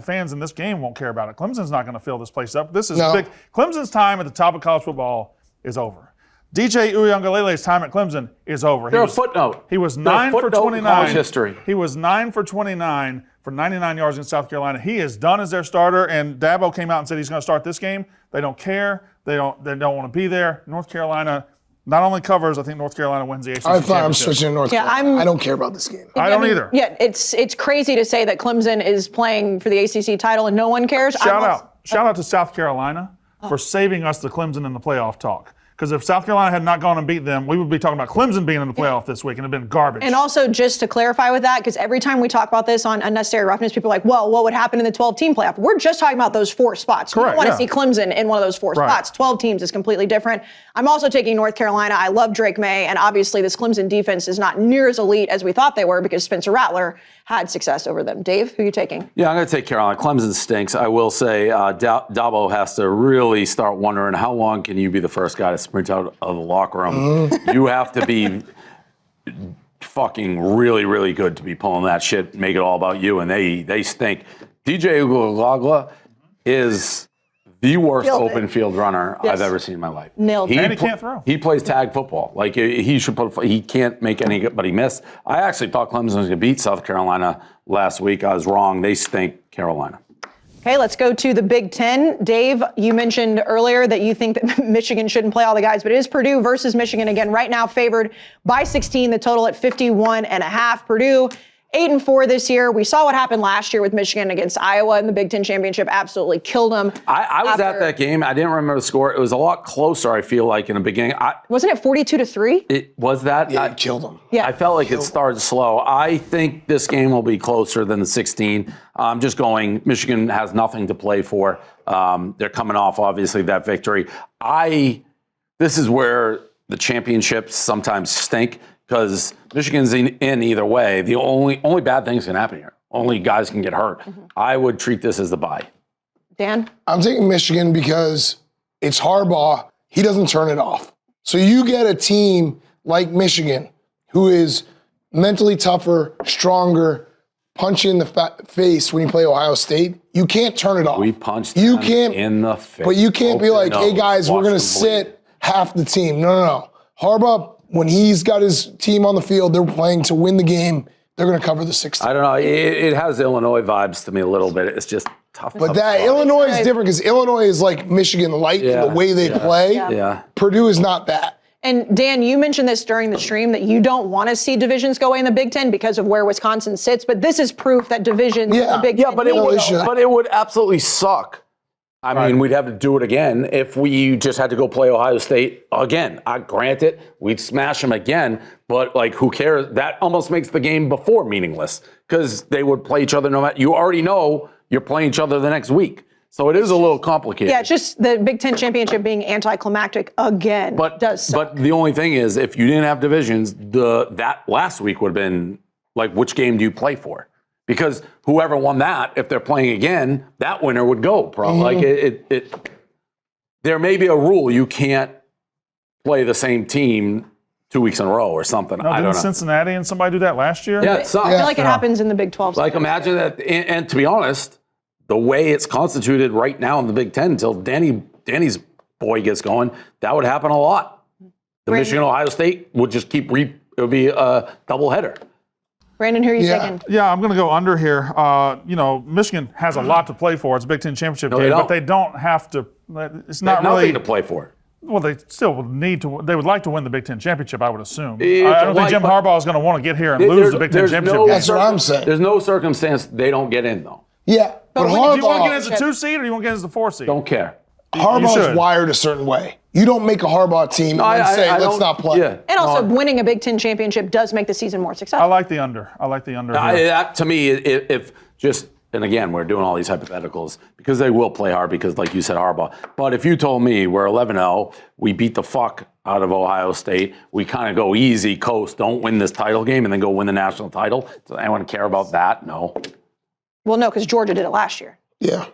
fans in this game won't care about it. Clemson's not going to fill this place up. This is No. big. Clemson's time at the top of college football is over. DJ Uiagalele's time at Clemson is over. They're a footnote. He was They're a 9 for footnote in 29. college history. He was 9 for 29 for 99 yards in South Carolina. He is done as their starter, and Dabo came out and said he's going to start this game. They don't care. They don't want to be there. North Carolina not only covers, I think North Carolina wins the ACC All right, fine. I'm championship. switching to North Carolina. I don't care about this game. I don't either. Yeah, it's crazy to say that Clemson is playing for the ACC title and no one cares. Shout out to South Carolina for saving us the Clemson in the playoff talk. Because if South Carolina had not gone and beat them, we would be talking about Clemson being in the playoff this week, and it'd been garbage. And also, just to clarify with that, because every time we talk about this on Unnecessary Roughness, people are like, well, what would happen in the 12-team playoff? We're just talking about those 4 spots. You Correct, don't want to yeah. see Clemson in one of those 4 Right. spots. 12 teams is completely different. I'm also taking North Carolina. I love Drake May, and obviously this Clemson defense is not near as elite as we thought they were because Spencer Rattler had success over them. Dave, who are you taking? Yeah, I'm going to take Carolina. Clemson stinks. I will say Dabo has to really start wondering how long can you be the first guy to sprint out of the locker room. You have to be fucking really, really good to be pulling that shit, make it all about you, and they stink. DJ Uiagalelei is the worst Killed it. open field runner Yes. I've ever seen in my life. Nailed it. And he can't throw. He plays tag football. Like he should put. He can't make anybody miss. I actually thought Clemson was going to beat South Carolina last week. I was wrong. They stink, Carolina. Okay, let's go to the Big Ten. Dave, you mentioned earlier that you think that Michigan shouldn't play all the guys, but it is Purdue versus Michigan again. Right now favored by 16, the total at 51.5. Purdue 8-4 this year. We saw what happened last year with Michigan against Iowa in the Big Ten championship. Absolutely killed them. I was at that game. I didn't remember the score. It was a lot closer, I feel like, in the beginning. Wasn't it 42-3? It was that. Yeah, it killed them. Yeah. I felt like it started slow. I think this game will be closer than the 16. I'm just going, Michigan has nothing to play for. They're coming off, obviously, that victory. This is where the championships sometimes stink because Michigan's in either way. The only bad things can happen here. Only guys can get hurt. I would treat this as the bye. Dan? I'm taking Michigan because it's Harbaugh. He doesn't turn it off. So you get a team like Michigan who is mentally tougher, stronger, punch you in the face when you play Ohio State, you can't turn it off. We punched you them can't, in the face. But you can't be like, hey nose, guys, we're watch going to them bleed. sit half the team. No. Harbaugh, when he's got his team on the field, they're playing to win the game. They're going to cover the 16. I don't know. It has Illinois vibes to me a little bit. It's just tough. But that Illinois is different because Illinois is like Michigan light in the way they play. Yeah. Purdue is not that. And Dan, you mentioned this during the stream that you don't want to see divisions go away in the Big Ten because of where Wisconsin sits, but this is proof that divisions in the Big Ten but need to go away. but it would absolutely suck. I mean, we'd have to do it again if we just had to go play Ohio State again. I grant it, we'd smash them again, but like, who cares? That almost makes the game before meaningless because they would play each other no matter. You already know you're playing each other the next week. So it is a little complicated. Yeah, it's just the Big Ten championship being anticlimactic again does suck. But the only thing is, if you didn't have divisions, that last week would have been like, which game do you play for? Because whoever won that, if they're playing again, that winner would go. Like there may be a rule you can't play the same team 2 weeks in a row or something. No, I don't didn't know. Cincinnati and somebody do that last year? Yeah, it sucks. I feel like it happens in the Big 12. Like imagine that, and to be honest, the way it's constituted right now in the Big Ten until Danny's boy gets going, that would happen a lot. The Michigan Ohio State would just keep it would be a doubleheader. Brandon, who are you taking? Yeah, I'm going to go under here. Michigan has a lot to play for. It's a Big Ten championship game, they but don't. they don't have to. It's not Nothing really to play for. Well, they still would need to. They would like to win the Big Ten championship, I would assume. It's I don't think like- Jim Harbaugh is going to want to get here and lose the Big Ten championship game. That's what I'm saying. There's no circumstance they don't get in though. Yeah, but Do you want to get Harbaugh, as a 2 seed or do you want to get as a 4 seed? Don't care. Harbaugh's should. wired a certain way. You don't make a Harbaugh team and then say, let's don't- not play. Yeah. And also, winning a Big Ten championship does make the season more I successful. like the under. Here. That to me, if just, and again, we're doing all these hypotheticals because they will play hard because, like you said, Harbaugh. But if you told me we're 11-0, we beat the fuck out of Ohio State, we kind of go easy, coast, don't win this title game, and then go win the national title, does anyone care about that? No. Well, no, because Georgia did it last year. Yeah.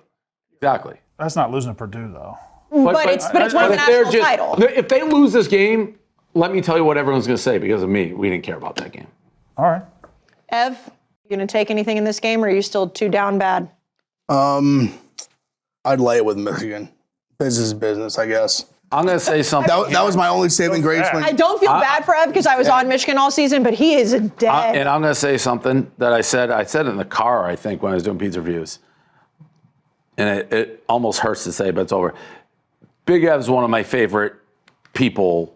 Exactly. That's not losing to Purdue, though. But it's winning the national title. If they lose this game, let me tell you what everyone's going to say because of me. We didn't care about that game. All right. Ev, you going to take anything in this game, or are you still too down bad? I'd lay it with Michigan. Business is business, I guess. I'm going to say something. That was my only saving grace. I don't feel bad for Ev because I was on Michigan all season, but he is dead. And I'm going to say something that I said it in the car, I think, when I was doing pizza reviews. And it almost hurts to say, but it's over. Big Ev's one of my favorite people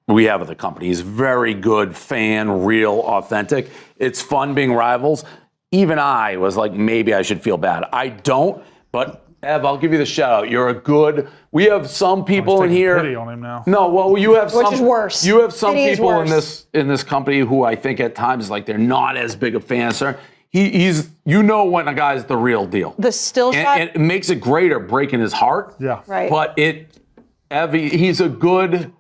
we have at the company. He's very good, fan, real, authentic. It's fun being rivals. Even I was like, maybe I should feel bad. I don't, but Ev, I'll give you the shout out. You're a good. We have some people in taking here. pity on him now. No, well, you have some. Which is worse. You have some Pity is people worse. in this company who I think at times like they're not as big a fan, sir. He's when a guy's the real deal. The still shot. And it makes it greater breaking his heart. Yeah. Right. But Ev, he's a good.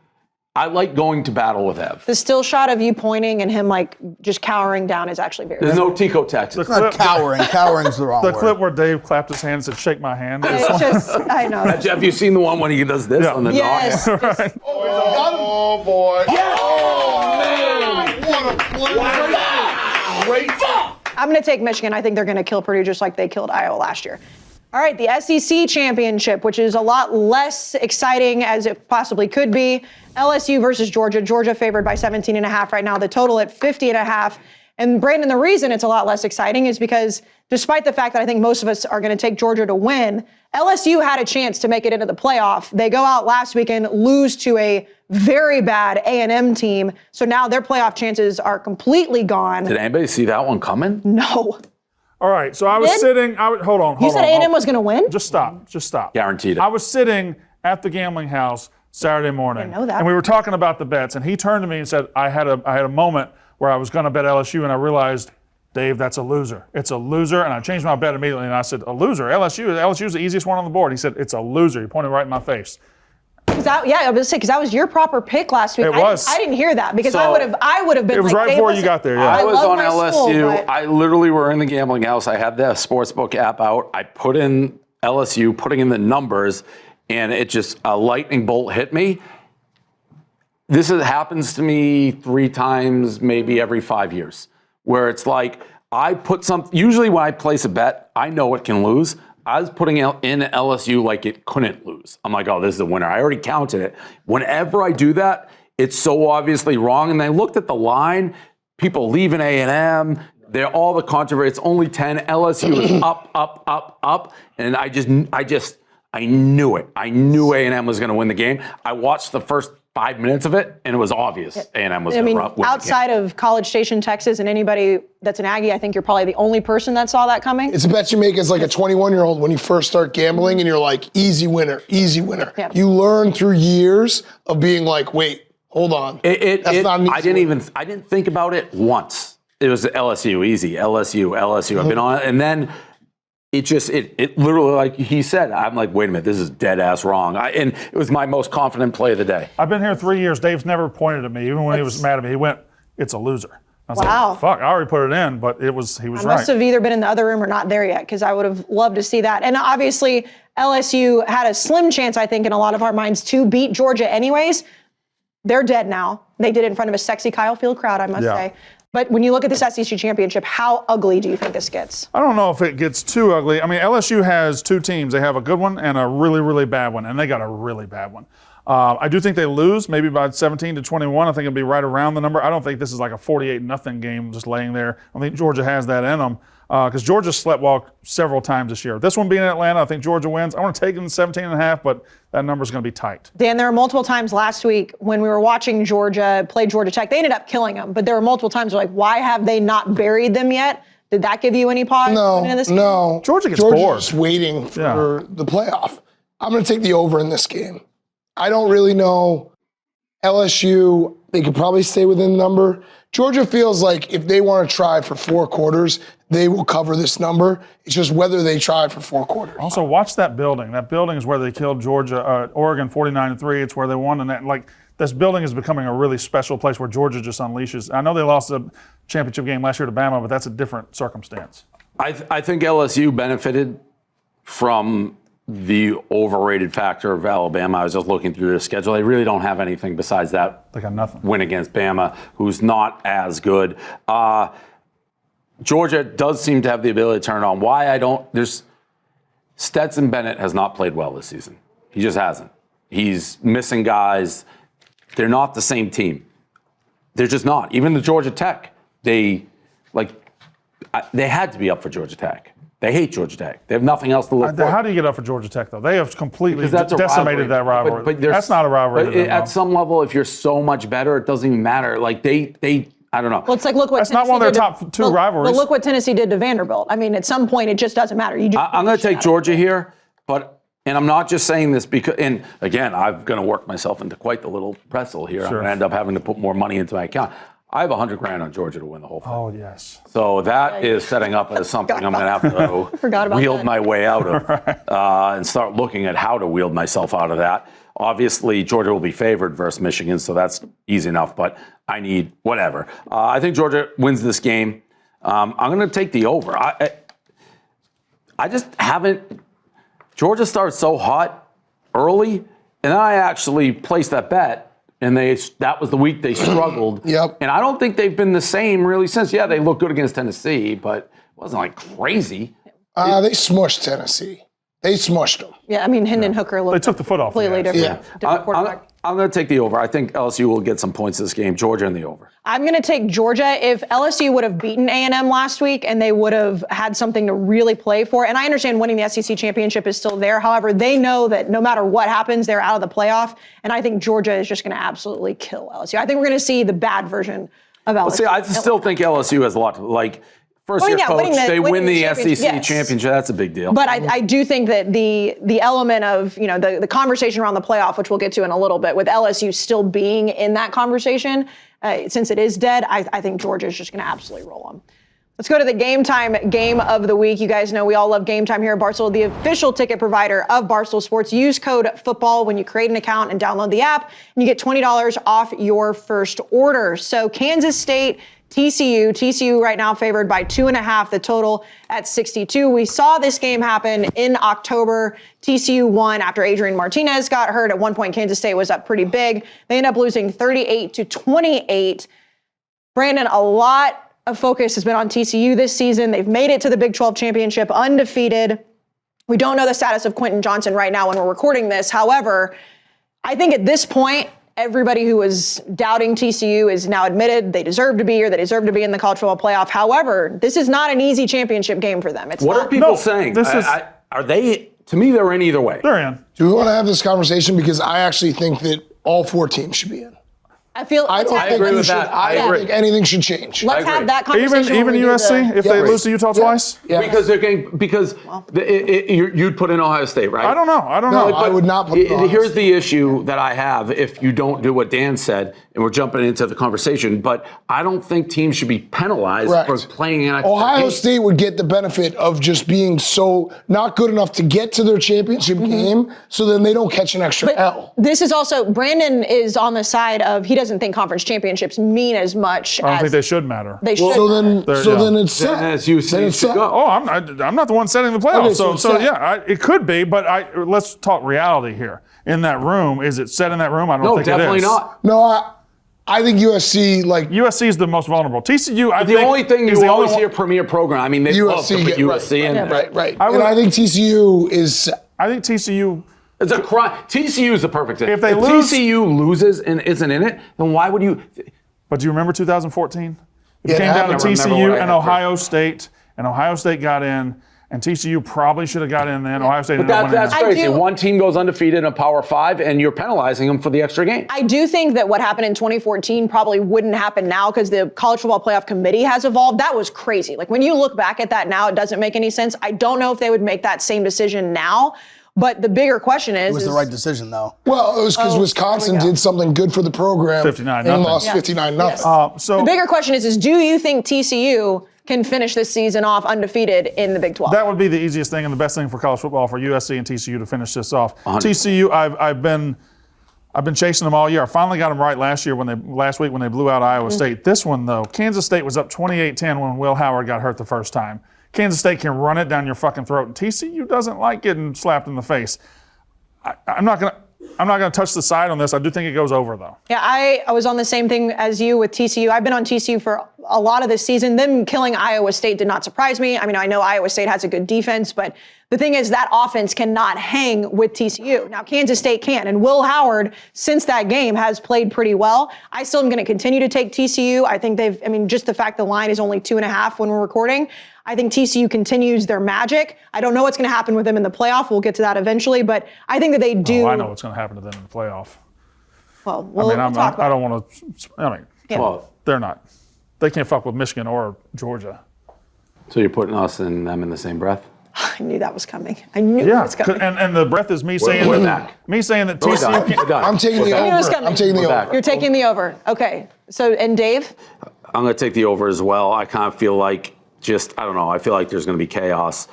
I like going to battle with Ev. The still shot of you pointing and him like just cowering down is actually very There's no Tico, Texas. Not cowering. Cowering's the wrong The word. clip where Dave clapped his hand and said, "Shake my hand." It's just, I know. Have you seen the one when he does this Yeah. on the Yes. dog? Oh boy. Great. I'm going to take Michigan. I think they're going to kill Purdue just like they killed Iowa last year. All right, the SEC championship, which is a lot less exciting as it possibly could be. LSU versus Georgia. Georgia favored by 17.5 right now. The total at 50.5. And Brandon, the reason it's a lot less exciting is because despite the fact that I think most of us are going to take Georgia to win, LSU had a chance to make it into the playoff. They go out last weekend, lose to a very bad A&M team. So now their playoff chances are completely gone. Did anybody see that one coming? No. All right. So I was Did? sitting. Hold on. You said A&M was going to win? Just stop. Guaranteed it. I was sitting at the gambling house Saturday morning, Didn't know that. and we were talking about the bets. And he turned to me and said, "I had a moment where I was going to bet LSU, and I realized, Dave, that's a loser. It's a loser." And I changed my bet immediately, and I said, "A loser? LSU is the easiest one on the board." He said, "It's a loser." He pointed right in my face. I was going to say, because that was your proper pick last week. It was. I didn't hear that because So- I would have been. It was like, right Dave, before you listen, got there, yeah. I was love on my LSU. school, but- I literally were in the gambling house. I had the sportsbook app out. I put in LSU, putting in the numbers, and it just, a lightning bolt hit me. Happens to me 3 times, maybe every 5 years, where it's like, I put usually when I place a bet, I know it can lose. I was putting in LSU like it couldn't lose. I'm like, oh, this is a winner. I already counted it. Whenever I do that, it's so obviously wrong. And I looked at the line, people leaving A&M, they're all the controversy. It's only 10. LSU is up. And I knew it. I knew A&M was going to win the game. I watched the first 5 minutes of it, and it was obvious A&M was going to win the game. Outside of College Station, Texas, and anybody that's an Aggie, I think you're probably the only person that saw that coming. It's a bet you make as like a 21-year-old when you first start gambling, and you're like, easy winner. Yeah. You learn through years of being like, wait, hold on. That's not an easy winner. I didn't think about it once. It was LSU, easy. LSU. I've been on it, and then it literally, like he said, I'm like, wait a minute, this is dead ass wrong. And it was my most confident play of the day. I've been here 3 years. Dave's never pointed at me, even when he was mad at me. He went, "It's a loser." I was Wow. like, fuck, I already put it in, but he was I right. must have either been in the other room or not there yet, because I would have loved to see that. And obviously, LSU had a slim chance, I think, in a lot of our minds to beat Georgia anyways. They're dead now. They did it in front of a sexy Kyle Field crowd, I must say. But when you look at this SEC championship, how ugly do you think this gets? I don't know if it gets too ugly. I mean, LSU has two teams. They have a good one and a really, really bad one, and they got a really bad one. I do think they lose, maybe by 17-21. I think it'll be right around the number. I don't think this is like a 48-0 game just laying there. I think Georgia has that in them because Georgia sleptwalked several times this year. This one being in Atlanta, I think Georgia wins. I want to take them 17.5, but that number's going to be tight. Dan, there were multiple times last week when we were watching Georgia play Georgia Tech. They ended up killing them, but there were multiple times where like, why have they not buried them yet? Did that give you any pause? No. Georgia gets bored. Georgia's waiting for the playoff. I'm going to take the over in this game. I don't really know. LSU, they could probably stay within the number. Georgia feels like if they want to try for 4 quarters, they will cover this number. It's just whether they try for 4 quarters. Also, watch that building. That building is where they killed Oregon 49-3. It's where they won. And this building is becoming a really special place where Georgia just unleashes. I know they lost the championship game last year to Bama, but that's a different circumstance. I think LSU benefited from the overrated factor of Alabama. I was just looking through their schedule. They really don't have anything besides that They got nothing. win against Bama, who's not as good. Georgia does seem to have the ability to turn it on. Stetson Bennett has not played well this season. He just hasn't. He's missing guys. They're not the same team. They're just not. Even the Georgia Tech, they had to be up for Georgia Tech. They hate Georgia Tech. They have nothing else to look for. How do you get up for Georgia Tech, though? They have completely Because decimated that rivalry. But that's not a rivalry. But to them, at some level, if you're so much better, it doesn't even matter. Like they I don't know. Well, it's like, look what That's Tennessee not one of their did top two rivalries. But look what Tennessee did to Vanderbilt. I mean, at some point, it just doesn't matter. I'm going to take Georgia here, and I'm not just saying this because, and again, I'm going to work myself into quite the little pretzel here. I'm going to end up having to put more money into my account. I have $100,000 on Georgia to win the whole thing. Oh, yes. So that is setting up as something I'm going to have to wield my way out of and start looking at how to wield myself out of that. Obviously, Georgia will be favored versus Michigan, so that's easy enough, but I need whatever. I think Georgia wins this game. I'm going to take the over. I just haven't. Georgia started so hot early, and then I actually placed that bet. And that was the week they struggled. Yep. And I don't think they've been the same really since. Yeah, they looked good against Tennessee, but it wasn't like crazy. They smushed Tennessee. They smushed them. Yeah, I mean, Hendon Hooker looked They took the foot off. completely different. Yeah. Different quarterback. I'm going to take the over. I think LSU will get some points this game. Georgia in the over. I'm going to take Georgia. If LSU would have beaten A&M last week and they would have had something to really play for, and I understand winning the SEC championship is still there. However, they know that no matter what happens, they're out of the playoff. And I think Georgia is just going to absolutely kill LSU. I think we're going to see the bad version of LSU. But see, I still think LSU has a lot to First-year coach, they win the SEC championship. That's a big deal. But I do think that the element of, the conversation around the playoff, which we'll get to in a little bit, with LSU still being in that conversation, since it is dead, I think Georgia is just going to absolutely roll them. Let's go to the Game Time game of the week. You guys know we all love Game Time here at Barstool, the official ticket provider of Barstool Sports. Use code FOOTBALL when you create an account and download the app, and you get $20 off your first order. So Kansas State, TCU right now favored by 2.5, the total at 62. We saw this game happen in October. TCU won after Adrian Martinez got hurt. At one point, Kansas State was up pretty big. They ended up losing 38-28. Brandon, a lot of focus has been on TCU this season. They've made it to the Big 12 championship undefeated. We don't know the status of Quentin Johnson right now when we're recording this. However, I think at this point, everybody who was doubting TCU is now admitted they deserve to be here. They deserve to be in the college football playoff. However, this is not an easy championship game for them. What are people saying? Are they? To me, they're in either way. They're in. Do we want to have this conversation? Because I actually think that all 4 teams should be in. I agree with that. I don't think anything should change. Let's have that conversation. Even USC, if they lose to Utah twice? Yeah. Because they're getting, you'd put in Ohio State, right? I don't know. No, I would not put it. Here's the issue that I have if you don't do what Dan said, and we're jumping into the conversation, but I don't think teams should be penalized for playing an extra Ohio game. State would get the benefit of just being so not good enough to get to their championship game, so then they don't catch an extra L. This is also, Brandon is on the side of, he doesn't think conference championships mean as much. I don't think they should matter. They should. So then it's set. As you see, Oh, I'm not the one setting the playoffs. Okay, so yeah, it could be, but let's talk reality here. In that room, is it set in that room? I don't think it is. No, definitely not. No, I think USC, USC is the most vulnerable. TCU, I The think, only thing is you the always only see a premier program. I mean, they love to put USC in there. Right. And I think TCU is. I think TCU. It's a crime. TCU is the perfect thing. If they lose- TCU loses and isn't in it, then why would you? But do you remember 2014? It Yeah, came down to I remember TCU what I and had Ohio State, and Ohio State got in, and TCU probably should have got in then. Ohio State ended up winning. That's crazy. One team goes undefeated in a Power 5, and you're penalizing them for the extra game. I do think that what happened in 2014 probably wouldn't happen now because the College Football Playoff Committee has evolved. That was crazy. Like when you look back at that now, it doesn't make any sense. I don't know if they would make that same decision now. But the bigger question is... It was the right decision, though. Well, it was because Wisconsin did something good for the program 59-0. and lost 59-0. So the bigger question is do you think TCU can finish this season off undefeated in the Big 12? that would be the easiest thing and the best thing for college football for USC and TCU to finish this off. TCU, I've been chasing them all year. I finally got them right last week when they blew out Iowa State. This one though, Kansas State was up 28-10 when Will Howard got hurt the first time. Kansas State can run it down your fucking throat, and TCU doesn't like getting slapped in the face. I'm not gonna touch the side on this. I do think it goes over though. Yeah, I was on the same thing as you with TCU. I've been on TCU for a lot of this season. Them killing Iowa State did not surprise me. I mean, I know Iowa State has a good defense, but the thing is that offense cannot hang with TCU. Now, Kansas State can, and Will Howard, since that game, has played pretty well. I still am going to continue to take TCU. I think just the fact the line is only 2.5 when we're recording, I think TCU continues their magic. I don't know what's going to happen with them in the playoff. We'll get to that eventually, but I think that they do. Oh, I know what's going to happen to them in the playoff. Well, we'll talk about I don't want to. Well, They're not. They can't fuck with Michigan or Georgia. so you're putting us and them in the same breath? I knew that was coming. I knew it was coming. And the breath is me saying we're that back. TCU can't. I'm taking the It was over. coming. I'm taking the We're back. over. You're taking the over. Okay. So, and Dave? I'm going to take the over as well. I kind of feel like I don't know. I feel like there's going to be chaos.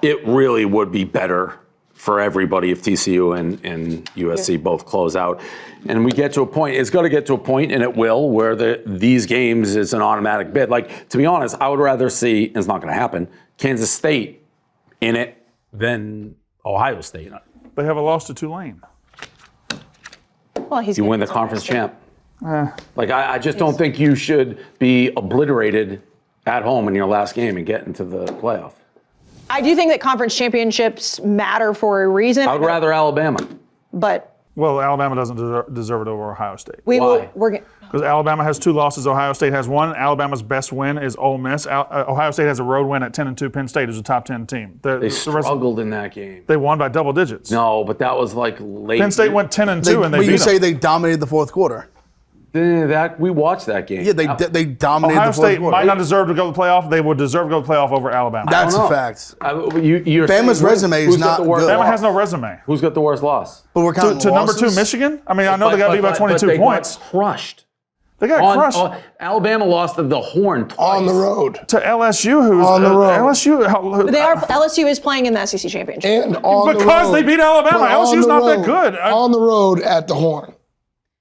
It really would be better for everybody if TCU and USC both close out. And we get to a point, it's going to get to a point, and it will, where these games is an automatic bid. Like, to be honest, I would rather see, and it's not going to happen, Kansas State in it than Ohio State. They have a loss to Tulane. Well, You win the conference champ. Like, I just don't think you should be obliterated at home in your last game and get into the playoff. I do think that conference championships matter for a reason. I would rather Alabama. But Well, Alabama doesn't deserve it over Ohio State. Why? Because Alabama has 2 losses, Ohio State has 1. Alabama's best win is Ole Miss. Ohio State has a road win at 10-2. Penn State is a top 10 team. They struggled in that game. They won by double digits. No, but that was like late. Penn State went 10-2 and they But beat you say them. they dominated the fourth quarter. We watched that game. Yeah, they dominated Ohio the fourth State quarter. might not deserve to go to the playoff. They would deserve to go to the playoff over Alabama. That's I a don't know. fact. You're Bama's saying resume is who's got not the worst good. Alabama loss? has no resume. Who's got the worst loss? But we're counting To number 2 losses. Michigan? I mean, I know they got beat by 22 they points. Got crushed. They got crushed. Alabama lost to the Horn twice. On the road. To LSU, who's On the road. LSU is playing in the SEC championship. And on the road. because they beat Alabama. But LSU's on the not that road. good. On the road at the Horn.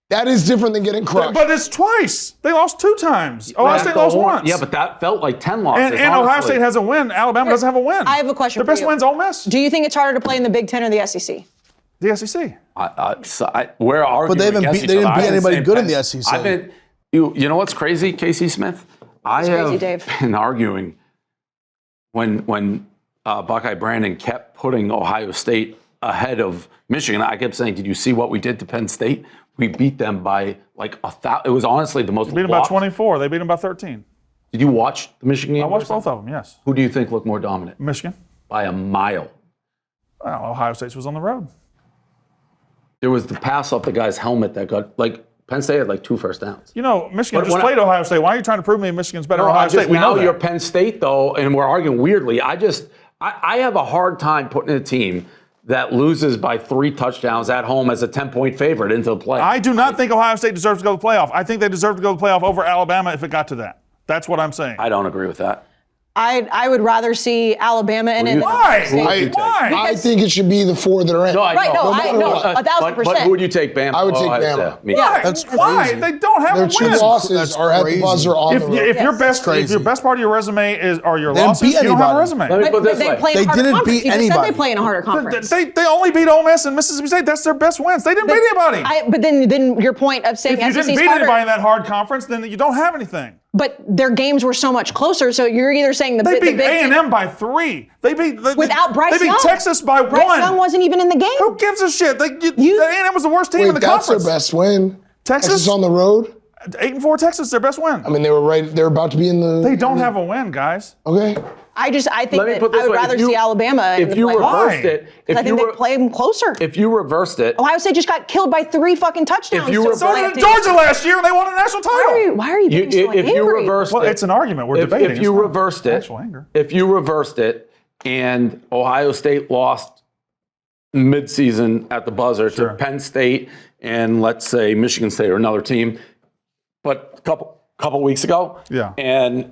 That is different than getting crushed. But it's twice. They lost 2 times. Ohio At State the lost Horn. once. Yeah, but that felt like 10 losses. And Ohio honestly. State has a win. Alabama doesn't have a win. I have a question Their for best you. win's Ole Miss. Do you think it's harder to play in the Big Ten or the SEC? The SEC. We're arguing But they against didn't each beat other. anybody I've good in been the saying SEC. You know what's crazy, Casey Smith? I crazy, have Dave. been arguing when Buckeye Brandon kept putting Ohio State ahead of Michigan. I kept saying, did you see what we did to Penn State? We beat them by like 1,000. It was honestly the most. They beat them by 24. They beat them by 13. Did you watch the Michigan game? I watched both of them, yes. Who do you think looked more dominant? Michigan. By a mile. Well, Ohio State was on the road. There was the pass off the guy's helmet that got, like, Penn State had like 2 first downs. You know, Michigan But just when played Ohio State. Why are you trying to prove me Michigan's better than No, Ohio I just, State? We know now that. you're Penn State, though, and we're arguing weirdly. I have a hard time putting a team that loses by 3 touchdowns at home as a 10-point favorite into the playoff. I do not think Ohio State deserves to go to the playoff. I think they deserve to go to the playoff over Alabama if it got to that. That's what I'm saying. I don't agree with that. I would rather see Alabama in it. Why? than- Why? I think it should be the 4 that are in. No, I Right, know. no, 1,000%. But who would you take, Bama? I would take Ohio Bama. State. Me. Yeah. That's Why? crazy. They don't have Their a 2 win. losses That's are at the crazy. buzzer on the road. If your best, if crazy. your best part of your resume are your They didn't losses, beat you don't have a anybody. resume. Let me put But this they way. play in They a harder didn't conference. beat You just said anybody. they play in a harder conference. They only beat Ole Miss and Mississippi State. That's their best wins. They didn't beat anybody. But then your point of saying If you SEC's didn't beat harder, anybody in that hard conference, then you don't have anything. but their games were so much closer. So you're either saying the They big beat A&M by 3. They beat without Bryce They beat Young. Texas by Bryce 1. Young wasn't even in the game. Who gives a shit? A&M was the worst team in Wait, the that's their conference. best win. Texas on the road. 8-4 Texas, their best win. I mean, they were right. They're about to be in the. They don't have a win, guys. Okay. I think Let me that put this I would way. rather If you- see Alabama in If the you playoffs. reversed it, I think they play them closer. if you reversed it, Ohio State just got killed by 3 fucking touchdowns. If you to were- So play a did team. Georgia last year, and they won a national title. Why are you being so if you angry? reversed Well, it, it's an argument. We're debating. if you It's not reversed it, actual anger. if you reversed it, and Ohio State lost midseason at the buzzer Sure. to Penn State and let's say Michigan State or another team, but a couple weeks ago, Yeah. and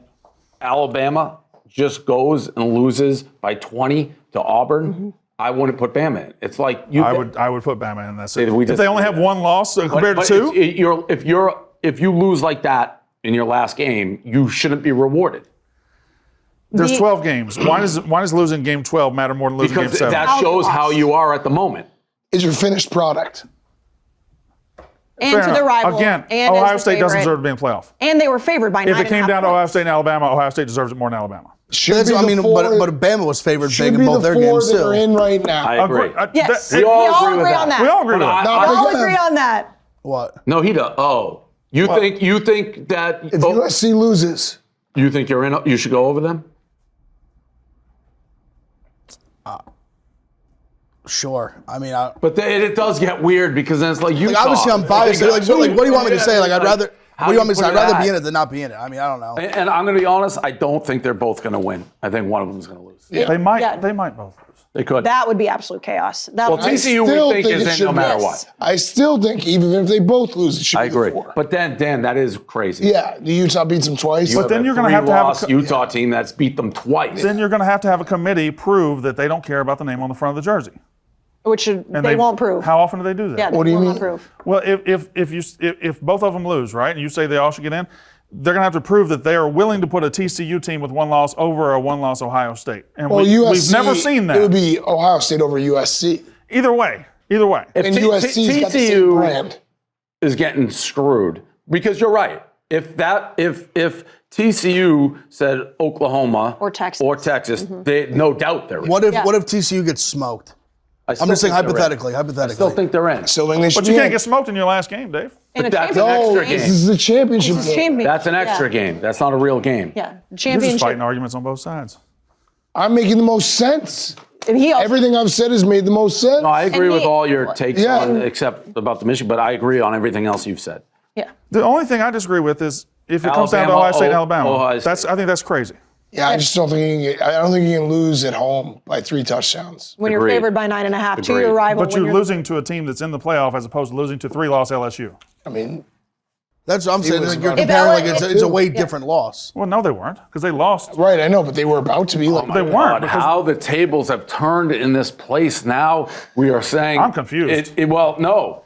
Alabama just goes and loses by 20 to Auburn, Mm-hmm. I wouldn't put Bama in. It's like you. I would put Bama in that. that we If just- they only have 1 loss compared to 2, if you lose like that in your last game, you shouldn't be rewarded. there's The- 12 games. Why does losing game 12 matter more than losing game Because 7? that shows how you are at the moment. Is your finished product? and Fair to the enough. rival. Again, and as Ohio the State doesn't favorite. deserve to be in the playoff. And they were favored by 9.5 If it came down to Ohio points. State and Alabama, Ohio State deserves it more than Alabama. Should That's, be I the mean, 4 but Bama was favored should big in be both the their 4 games that are too. in right now. I agree. Yes, We we all all agree with agree that. on that. We all agree with But that. Not We all Big agree Ev. on that. What? No, he does. Oh, you think that If USC loses, you think you're in? You should go over them. Sure. I mean, But then it does get weird because then it's like you. obviously I'm biased. Like, what do you want me to say? Like, I'd rather. What do you want me to say? I'd rather be in it than not be in it. I mean, I don't know. And I'm going to be honest. I don't think they're both going to win. I think one of them is going to lose. Yeah. They might. Yeah. They might both lose. They could. That would be absolute chaos. That Well, would I TCU still we think is it in should no be- matter what. I still think even if they both lose, it should I be the agree. 4. But then, Dan, that is crazy. Yeah, the Utah beats them twice. But then you're going to have to have a Utah team that's beat them twice. then you're going to have a committee prove that they don't care about the name on the front of the jersey. which And they won't prove. How often do they do that? Yeah, What do they you will mean? not prove. Well, if both of them lose, right, and you say they all should get in, they're going to have to prove that they are willing to put a TCU team with 1 loss over a 1-loss Ohio State. And Well, we've USC, never seen that. It would be Ohio State over USC. Either way. And USC's got the same brand. is getting screwed because you're right. If TCU said Oklahoma Or Texas. they no doubt they're in. What if TCU gets smoked? I I'm still just saying think they're in. hypothetically. I still think they're in. So then they should But you be can't in. get smoked in your last game, Dave. In a that's championship an extra game. game. This is a championship This is game. championship. That's an extra game. That's not a real game. Yeah, You're just championship. fighting arguments on both sides. I'm making the most sense. And he also, Everything I've said has made the most sense. No, I agree And with he- all your takes Yeah. on, except about the Michigan, but I agree on everything else you've said. yeah. The only thing I disagree with is if it comes down to Alabama, Ohio State and Alabama. Ohio State. I think that's crazy. Yeah, I just don't think I don't think you can lose at home by 3 touchdowns. When you're Agreed. favored by 9.5 to Agreed. your rival. But when you're losing to a team that's in the playoff as opposed to losing to 3-loss LSU. I mean, That's what I'm saying. was Like, you're about- comparing like If it's a way different loss. Well, no, they weren't because they lost. right, I know, but they were about to be like They weren't. God, Because how the tables have turned in this place. Now we are saying I'm confused. Well, no,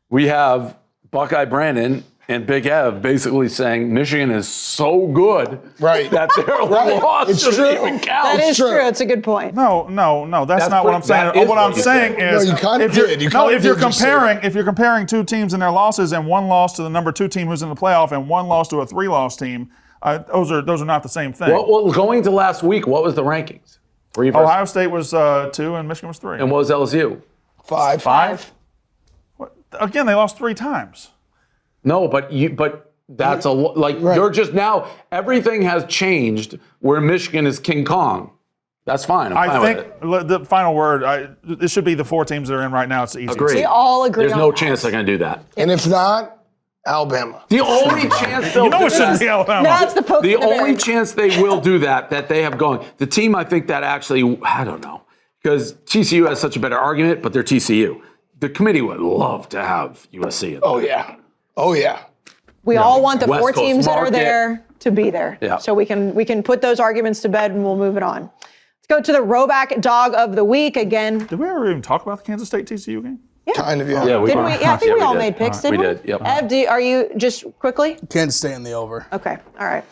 we have Buckeye Brandon and Big Ev basically saying Michigan is so good Right. that their Right. loss It's shouldn't true. even count. That is true. true. It's a good point. no, that's That's not what pretty- I'm saying. that is What I'm what you saying said. is No, you kinda if you're, did. You no, kinda if you're did just say comparing if you're comparing 2 teams and their losses and 1 loss to the number 2 team who's in the playoff and 1 loss to a 3-loss team, Those are not the same thing. Well, going to last week, what was the rankings? Ohio State was 2 and Michigan was 3. And what was LSU? 5. 5? What? Again, they lost 3 times. No, but that's you're just now, everything has changed where Michigan is King Kong. That's fine. I'm fine with it. The final word, it should be the 4 teams that are in right now. It's the easiest. Agreed. We all agree There's on no that. chance they're going to do that. And if not, Alabama. The only chance they'll You know do it shouldn't that, be Alabama. That's the poke the in the only berry. chance they will do that they have going, the team I think that actually, I don't know, because TCU has such a better argument, but they're TCU. The committee would love to have USC in. Oh, yeah. Oh, yeah. We all want the West 4 Coast teams that are market. there to be there. Yeah. So we can put those arguments to bed and we'll move it on. Let's go to the Roback Dog of the Week again. Did we ever even talk about the Kansas State TCU game? Kind of, yeah. Yeah, Didn't we? Yeah, I think we all did. made picks, We didn't we? did, yep. Ev, are you just quickly? Can't stay in the over. Okay, all right.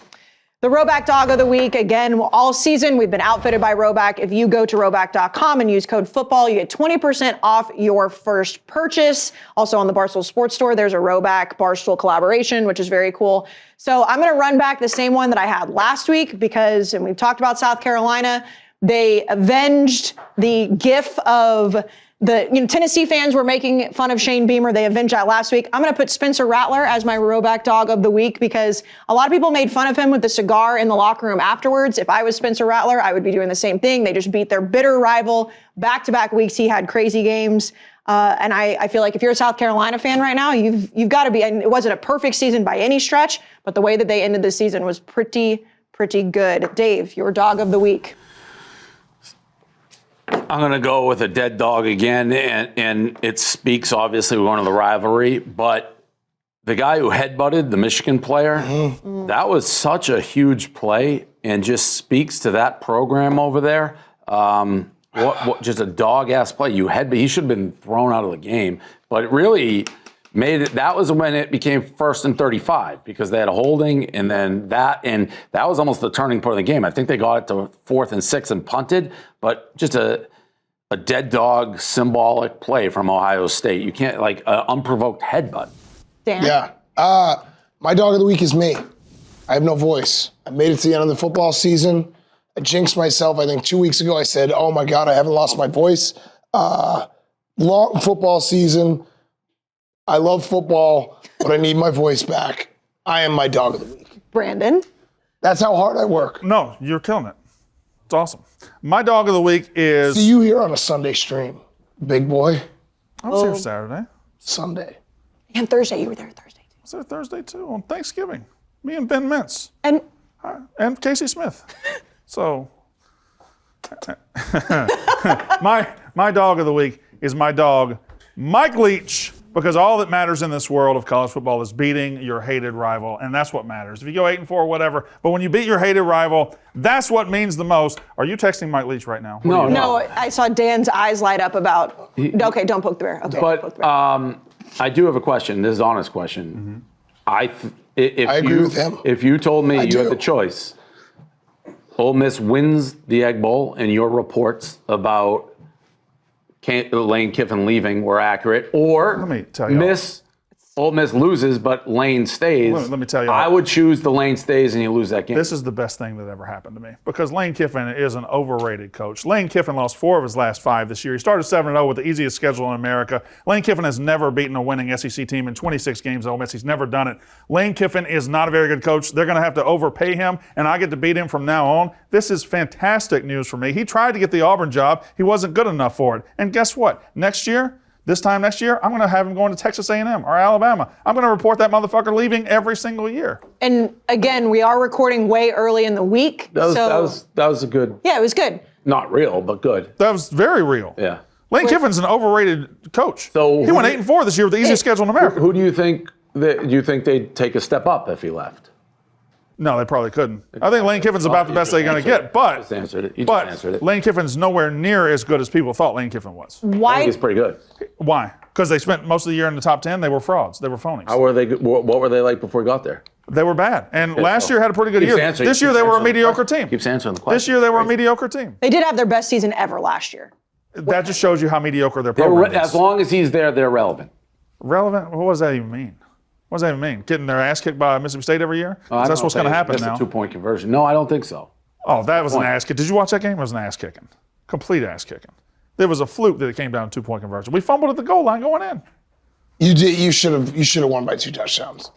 The Roback Dog of the Week, again, all season, we've been outfitted by Roback. If you go to roback.com and use code football, you get 20% off your first purchase. Also on the Barstool Sports store, there's a Roback Barstool collaboration, which is very cool. So I'm going to run back the same one that I had last week because, and we've talked about South Carolina, they avenged the gif of Tennessee fans were making fun of Shane Beamer. They avenged that last week. I'm going to put Spencer Rattler as my Roback Dog of the Week because a lot of people made fun of him with the cigar in the locker room afterwards. If I was Spencer Rattler, I would be doing the same thing. They just beat their bitter rival back-to-back weeks. He had crazy games. And I feel like if you're a South Carolina fan right now, you've got to be, and it wasn't a perfect season by any stretch, but the way that they ended the season was pretty good. Dave, your Dog of the Week. I'm going to go with a dead dog again, and it speaks, obviously, we're going to the rivalry, but the guy who headbutted the Michigan player, that was such a huge play and just speaks to that program over there. Just a dog-ass play. He should have been thrown out of the game, but it really made it. That was when it became 1st and 35 because they had a holding, and that was almost the turning point of the game. I think they got it to 4th and 6 and punted, but just a dead dog symbolic play from Ohio State. You can't unprovoked headbutt. Dan? Yeah. My dog of the week is me. I have no voice. I made it to the end of the football season. I jinxed myself. I think 2 weeks ago I said, oh my God, I haven't lost my voice. Long football season. I love football, but I need my voice back. I am my dog of the week. Brandon? That's how hard I work. No, you're killing it. It's awesome. My dog of the week is. See you here on a Sunday stream, big boy. I was here Saturday. Sunday. And Thursday, you were there Thursday. I was there Thursday too on Thanksgiving. Me and Ben Mintz And Casey Smith. So my dog of the week is my dog, Mike Leach. Because all that matters in this world of college football is beating your hated rival, and that's what matters. If you go 8-4, whatever, but when you beat your hated rival, that's what means the most. Are you texting Mike Leach right now? no, I saw Dan's eyes light up about. Okay, don't poke the bear. Okay, poke the But bear. I do have a question. This is an honest question. I agree with him. If you told me you do. had the choice, Ole Miss wins the Egg Bowl, and your reports about Lane Kiffin leaving were accurate, or Let me tell you. Ole Miss loses, but Lane stays. Let me tell you. I would choose the Lane stays and you lose that game. This is the best thing that ever happened to me because Lane Kiffin is an overrated coach. Lane Kiffin lost 4 of his last 5 this year. He started 7-0 with the easiest schedule in America. Lane Kiffin has never beaten a winning SEC team in 26 games at Ole Miss. He's never done it. Lane Kiffin is not a very good coach. They're going to have to overpay him, and I get to beat him from now on. This is fantastic news for me. He tried to get the Auburn job. He wasn't good enough for it. And guess what? This time next year, I'm going to have him going to Texas A&M or Alabama. I'm going to report that motherfucker leaving every single year. And again, we are recording way early in the week. that was a good, Yeah, it was good. not real, but good. That was very real. Yeah. Lane Kiffin's an overrated coach. So he went 8-4 this year with the easiest schedule in America. Who do you think they'd take a step up if he left? No, they probably couldn't. I think Lane Kiffin's about the best they're going to get, but You just answered it. Lane Kiffin's nowhere near as good as people thought Lane Kiffin was. I think Why? he's pretty good. Why? Because they spent most of the year in the top 10. They were frauds. They were phonies. How were they? What were they like before he got there? They were bad. And last so year had a pretty good keeps year. answering- This year keeps they were a answering the mediocre question. team. Keeps answering the question. This year they were a mediocre team. They did have their best season ever last year. That just shows you how mediocre their program is. As long as he's there, they're relevant. Relevant? What does that even mean? What does that even mean? Getting their ass kicked by Mississippi State every year? That's what's going to happen now. It's a 2-point conversion. No, I don't think so. Oh, that was an ass kick. Did you watch that game? It was an ass kicking. Complete ass kicking. There was a fluke that it came down to 2-point conversion. We fumbled at the goal line going in. You did. You should have won by 2 touchdowns.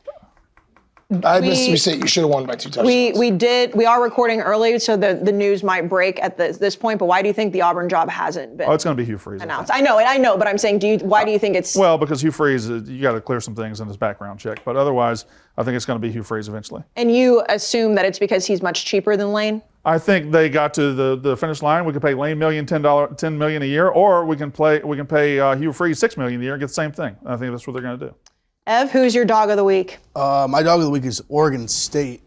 I Mississippi State. You should have won by 2 touchdowns. We did. We are recording early, so the news might break at this point. But why do you think the Auburn job hasn't been it's going to be Hugh Freeze announced? I know, but I'm saying, why do you think it's? Well, because Hugh Freeze, you got to clear some things in his background check. But otherwise, I think it's going to be Hugh Freeze eventually. And you assume that it's because he's much cheaper than Lane? I think they got to the finish line. We could pay Lane $10 million a year, or we can pay Hugh Freeze $6 million a year and get the same thing. I think that's what they're going to do. Ev, who's your dog of the week? My dog of the week is Oregon State.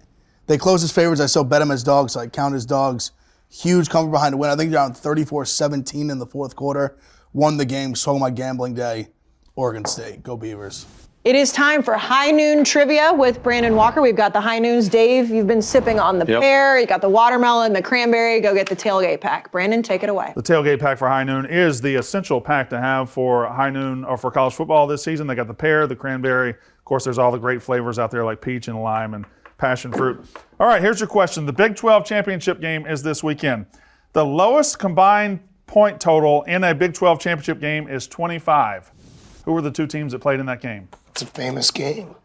They closed as favorites. I still bet them as dogs, so I count as dogs. Huge coming behind the win. I think they're on 34-17 in the fourth quarter. Won the game. So my gambling day. Oregon State. Go Beavers. It is time for High Noon Trivia with Brandon Walker. We've got the High Noons. Dave, you've been sipping on the pear. You got the watermelon, the cranberry. Go get the tailgate pack. Brandon, take it away. The tailgate pack for High Noon is the essential pack to have for High Noon or for college football this season. They got the pear, the cranberry. Of course, there's all the great flavors out there like peach and lime and passion fruit. All right, here's your question. The Big 12 championship game is this weekend. The lowest combined point total in a Big 12 championship game is 25. Who were the 2 teams that played in that game? It's a famous game.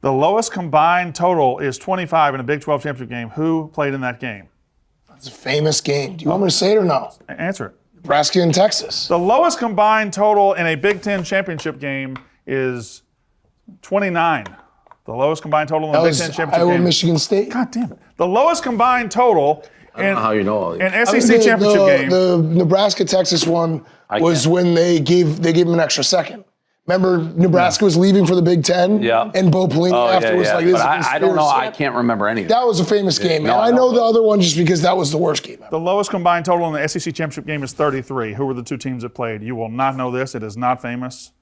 The lowest combined total is 25 in a Big 12 championship game. Who played in that game? It's a famous game. Do you want me to say it or no? Answer it. Nebraska and Texas. The lowest combined total in a Big 10 championship game is 29. The lowest combined total in a Big 10 championship Iowa, game. Michigan State. God damn it. The lowest combined total I don't know how you know all these. in SEC championship game. The Nebraska-Texas one was when they gave him an extra second. Remember, Nebraska was leaving for the Big Ten, and Bo Pelini afterwards like this. But I don't know. I can't remember any of that. Was a famous game, no, and I know the other one just because that was the worst game ever. The lowest combined total in the SEC championship game is 33. Who were the 2 teams that played? You will not know this. It is not famous.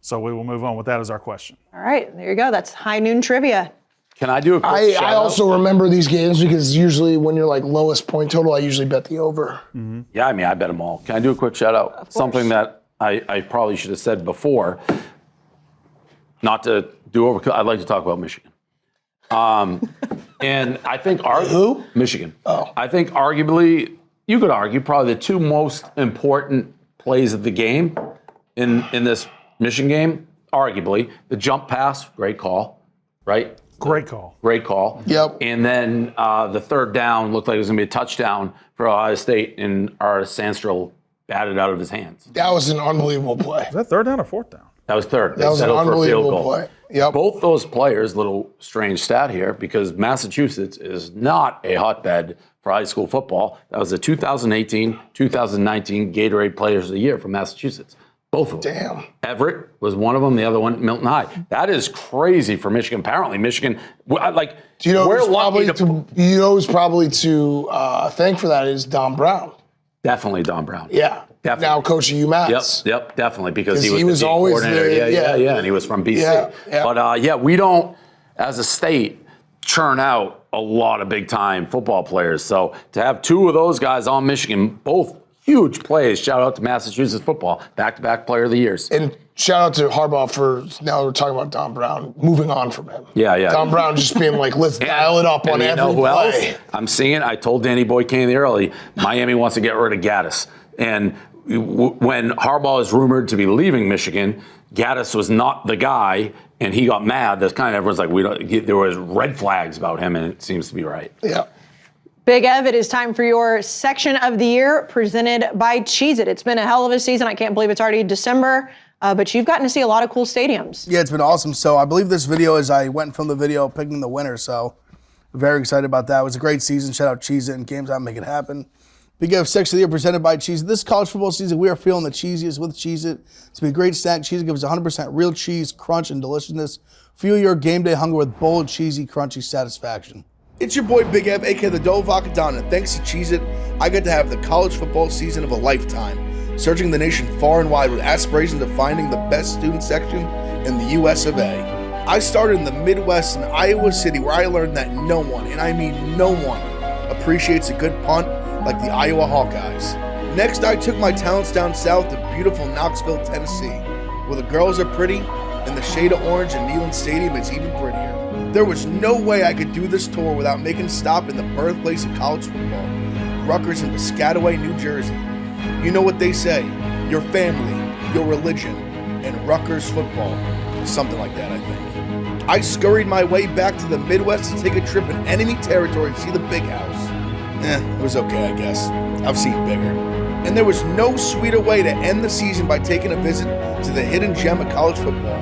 So we will move on with that as our question. All right, there you go. That's High Noon Trivia. Can I do a quick I also remember these games because usually when you're like lowest point total, I usually bet the over. Mm-hmm. Yeah, I mean, I bet them all. Can I do a quick shout out? Something that I probably should have said before. Not to do over, I'd like to talk about Michigan. And I think who? Michigan. Oh. I think arguably, you could argue probably the 2 most important plays of the game in this Michigan game, arguably, the jump pass, great call, right? Great call. Great call. Yep. And then the third down looked like it was going to be a touchdown for Ohio State, and our Sandstrel batted out of his hands. That was an unbelievable play. Is that 3rd down or 4th down? That was 3rd. That was an unbelievable play. Yep. Both those players, little strange stat here, because Massachusetts is not a hotbed for high school football. That was the 2018-2019 Gatorade Players of the Year from Massachusetts. Both of them. Damn. Everett was one of them. The other one, Milton High. That is crazy for Michigan. Apparently, Michigan, like, do you know we're lucky who's probably to thank for that is Don Brown. Definitely Don Brown. Yeah. Definitely. Now coaching UMass. Yep, definitely, because he was, was the always coordinator. Yeah, and he was from BC. Yeah. But we don't, as a state, churn out a lot of big-time football players. So to have 2 of those guys on Michigan, both huge plays. Shout out to Massachusetts football, back-to-back player of the years. And shout out to Harbaugh for, now we're talking about Don Brown, moving on from him. Yeah. Don Brown just being like, let's dial it up on every know who play. Else? I'm seeing, I told Danny Boy Kane early, Miami wants to get rid of Gaddis. And when Harbaugh is rumored to be leaving Michigan, Gaddis was not the guy, and he got mad. That's kind of, everyone's like, there was red flags about him, and it seems to be right. Yeah. Big Ev, it is time for your section of the year presented by Cheez-It. It's been a hell of a season. I can't believe it's already December, but you've gotten to see a lot of cool stadiums. Yeah, it's been awesome. So I believe this video is I went from the video picking the winner. So very excited about that. It was a great season. Shout out Cheez-It and Games Out Make It Happen. Big Ev section of the year presented by Cheez-It. This college football season, we are feeling the cheesiest with Cheez-It. It's been a great snack. Cheez-It gives 100% real cheese, crunch, and deliciousness. Fuel your game day hunger with bold, cheesy, crunchy satisfaction. It's your boy Big Ev, aka the Dole Vodka Don, and thanks to Cheez-It, I get to have the college football season of a lifetime, searching the nation far and wide with aspirations of finding the best student section in the US of A. I started in the Midwest in Iowa City, where I learned that no one, and I mean no one, appreciates a good punt like the Iowa Hawkeyes. Next, I took my talents down south to beautiful Knoxville, Tennessee, where the girls are pretty and the shade of orange in Neyland Stadium is even prettier. There was no way I could do this tour without making a stop in the birthplace of college football, Rutgers in Piscataway, New Jersey. You know what they say, your family, your religion, and Rutgers football. Something like that, I think. I scurried my way back to the Midwest to take a trip in enemy territory to see the big house. It was okay, I guess. I've seen bigger. And there was no sweeter way to end the season by taking a visit to the hidden gem of college football.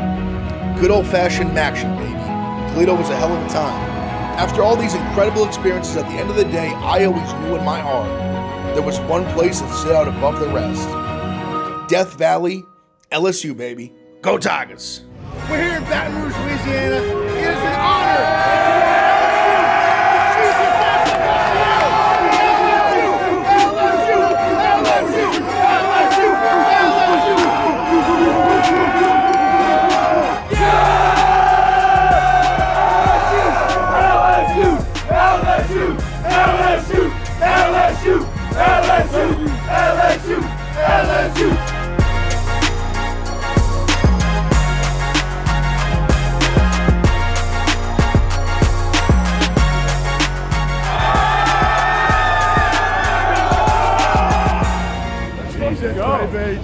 Good old-fashioned Maction, baby. Toledo was a hell of a time. After all these incredible experiences, at the end of the day, I always knew in my heart there was one place that stood out above the rest. Death Valley, LSU, baby. Go Tigers! We're here in Baton Rouge, Louisiana. It is an honor. LSU!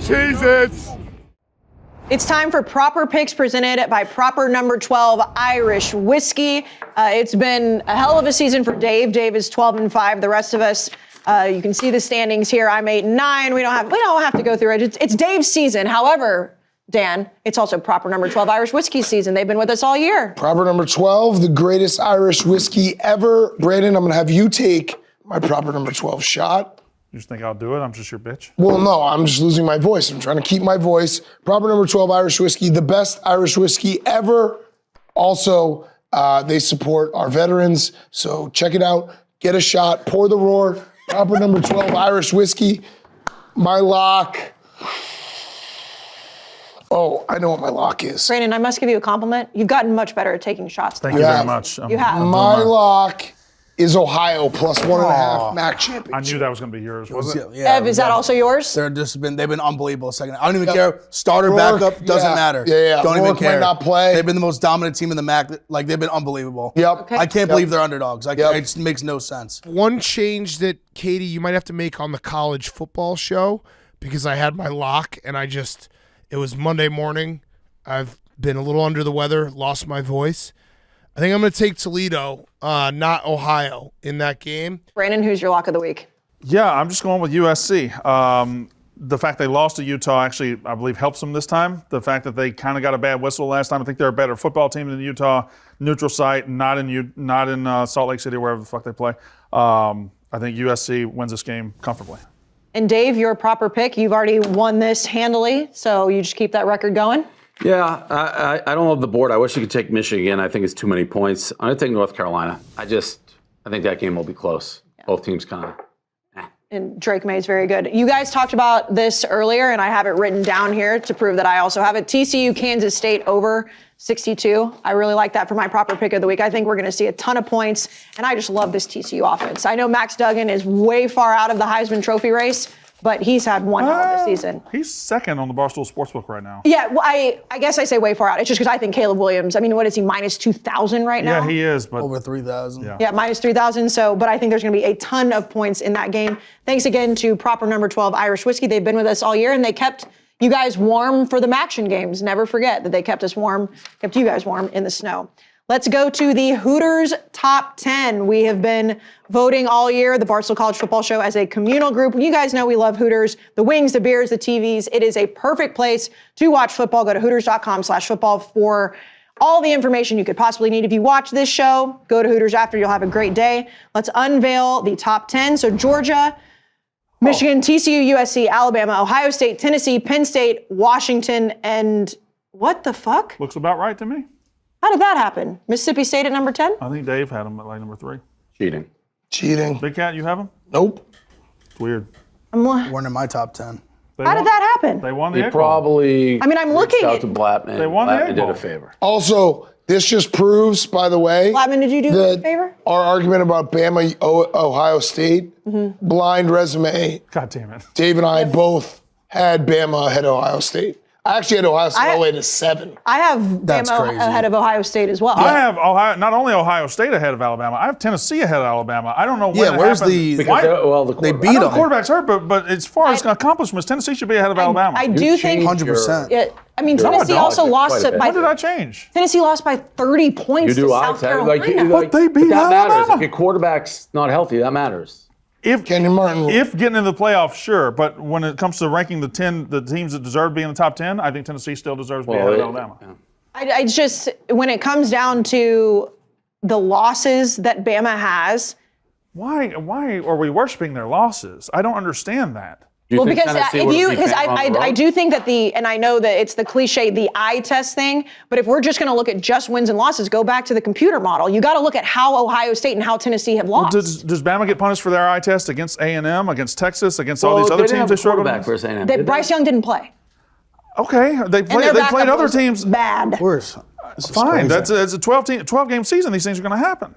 Cheez-It! It's time for Proper Picks presented by Proper Number 12 Irish Whiskey. It's been a hell of a season for Dave. Dave is 12-5. The rest of us, you can see the standings here. I'm 8-9. We don't have to go through it. It's Dave's season. However, Dan, it's also Proper Number 12 Irish Whiskey season. They've been with us all year. Proper Number 12, the greatest Irish whiskey ever. Brandon, I'm going to have you take my Proper Number 12 shot. You just think I'll do it? I'm just your bitch. Well, no, I'm just losing my voice. I'm trying to keep my voice. Proper Number 12 Irish Whiskey, the best Irish whiskey ever. Also, they support our veterans, so check it out. Get a shot, pour the roar. Proper Number 12 Irish Whiskey. My lock. Oh, I know what my lock is. Brandon, I must give you a compliment. You've gotten much better at taking shots. Thank you very much. You have. My lock is Ohio plus 1.5 MAC championship. I knew that was going to be yours, was it? Yeah, Ev, is that also yours? they've been unbelievable. Second, I don't even care. Starter, backup, doesn't matter. Yeah. Don't even Rourke care. might not play. They've been the most dominant team in the MAC. Like, they've been unbelievable. Yep. Okay. I can't believe they're underdogs. It just makes no sense. One change that, Katie, you might have to make on the college football show, because I had my lock and it was Monday morning. I've been a little under the weather, lost my voice. I think I'm going to take Toledo, not Ohio, in that game. Brandon, who's your lock of the week? Yeah, I'm just going with USC. The fact they lost to Utah actually, I believe, helps them this time. The fact that they kind of got a bad whistle last time. I think they're a better football team than Utah. Neutral site, not in Salt Lake City, wherever the fuck they play. I think USC wins this game comfortably. And Dave, your proper pick. You've already won this handily, so you just keep that record going. Yeah, I don't love the board. I wish you could take Michigan. I think it's too many points. I'm going to take North Carolina. I think that game will be close. Yeah. Both teams kind of. And Drake May is very good. You guys talked about this earlier, and I have it written down here to prove that I also have it. TCU, Kansas State over 62. I really like that for my proper pick of the week. I think we're going to see a ton of points, and I just love this TCU offense. I know Max Duggan is way far out of the Heisman Trophy race, but he's had one hell of a season. He's second on the Barstool Sportsbook right now. Yeah, well, I guess I say way far out. It's just because I think Caleb Williams, what is he, minus 2,000 right now? Yeah, he is, but Over 3,000. Yeah, minus 3,000. But I think there's going to be a ton of points in that game. Thanks again to Proper Number 12 Irish Whiskey. They've been with us all year, and they kept you guys warm for the Maction games. Never forget that they kept us warm, kept you guys warm in the snow. Let's go to the Hooters Top 10. We have been voting all year, the Barstool College Football Show, as a communal group. You guys know we love Hooters, the wings, the beers, the TVs. It is a perfect place to watch football. Go to hooters.com/football for all the information you could possibly need. If you watch this show, go to Hooters after. You'll have a great day. Let's unveil the top 10. So Georgia, Michigan, TCU, USC, Alabama, Ohio State, Tennessee, Penn State, Washington, and what the fuck? looks about right to me. How did that happen? Mississippi State at number 10? I think Dave had him at like number 3. Cheating. Big Cat, you have him? Nope. It's weird. Weren't in my top 10. How did that happen? They won the He Egg Bowl. probably I'm looking reached out at- to Blattman. They won the Blattman Egg did Bowl. a favor. Also, this just proves, by the way, Blattman, did you do me a favor? our argument about Bama, Ohio State, blind resume. God damn it. Dave and I both had Bama ahead of Ohio State. I actually had Ohio State all the way to 7. I have That's Bama crazy. ahead of Ohio State as well. I have not only Ohio State ahead of Alabama, I have Tennessee ahead of Alabama. I don't know when Yeah, it where's happened. the- Because Why- they They I beat know the them. quarterback's hurt, but as far as accomplishments, Tennessee should be ahead of Alabama. I do think. 100%. I mean, You're Tennessee a dog also quite lost a it bit. by. When did I change? Tennessee lost by 30 points You to do. South Carolina. But they beat that matters. Alabama. If your quarterback's not healthy, that matters. If Kenyon Martin. If getting into the playoffs, sure, but when it comes to ranking the teams that deserve to be in the top 10, I think Tennessee still deserves to be ahead of Alabama. I just, when it comes down to the losses that Bama has, Why are we worshiping their losses? I don't understand that. Do you well, think because Tennessee if would you, beat because Bama on the I road? do think that and I know that it's the cliche, the eye test thing, but if we're just going to look at just wins and losses, go back to the computer model. You got to look at how Ohio State and how Tennessee have lost. Does Bama get punished for their eye test against A&M, against Texas, against all Well, these other they didn't teams have they a struggled quarterback against? for A&M. That did Bryce they? Young didn't play. Okay, they And played their backup other was teams. bad. Where's this is Fine, crazy. that's a 12-game season. These things are going to happen.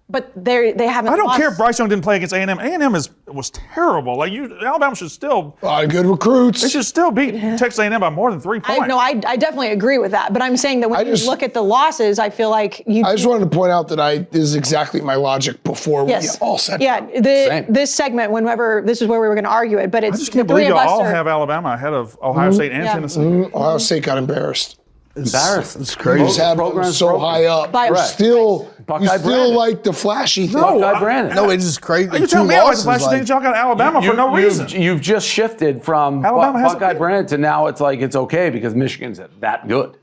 But they haven't I don't lost. care if Bryce Young didn't play against A&M. A&M was terrible. Like Alabama should still. A lot of good recruits. They should still beat Texas A&M by more than 3 points. I definitely agree with that. But I'm saying that when you just- look at the losses, I feel like you. I just wanted to point out that this is exactly my logic before Yes. we all said. Yeah. Same. This segment, whenever this is where we were going to argue it, but it's I just can't the three believe of y'all us all are- have Alabama ahead of Ohio State and Yeah. Tennessee. Ohio State got embarrassed. Embarrassed. It's You crazy. just have them Program's so broken. high up. By- You Right. still, Buckeye you still Brandon. like the flashy thing. Buckeye Brandon. No, it's just crazy. You tell me I like the flashy things. Y'all got Alabama for no reason. You've just shifted from Alabama hasn't Buckeye been- Brandon to now it's like it's okay because Michigan's that good.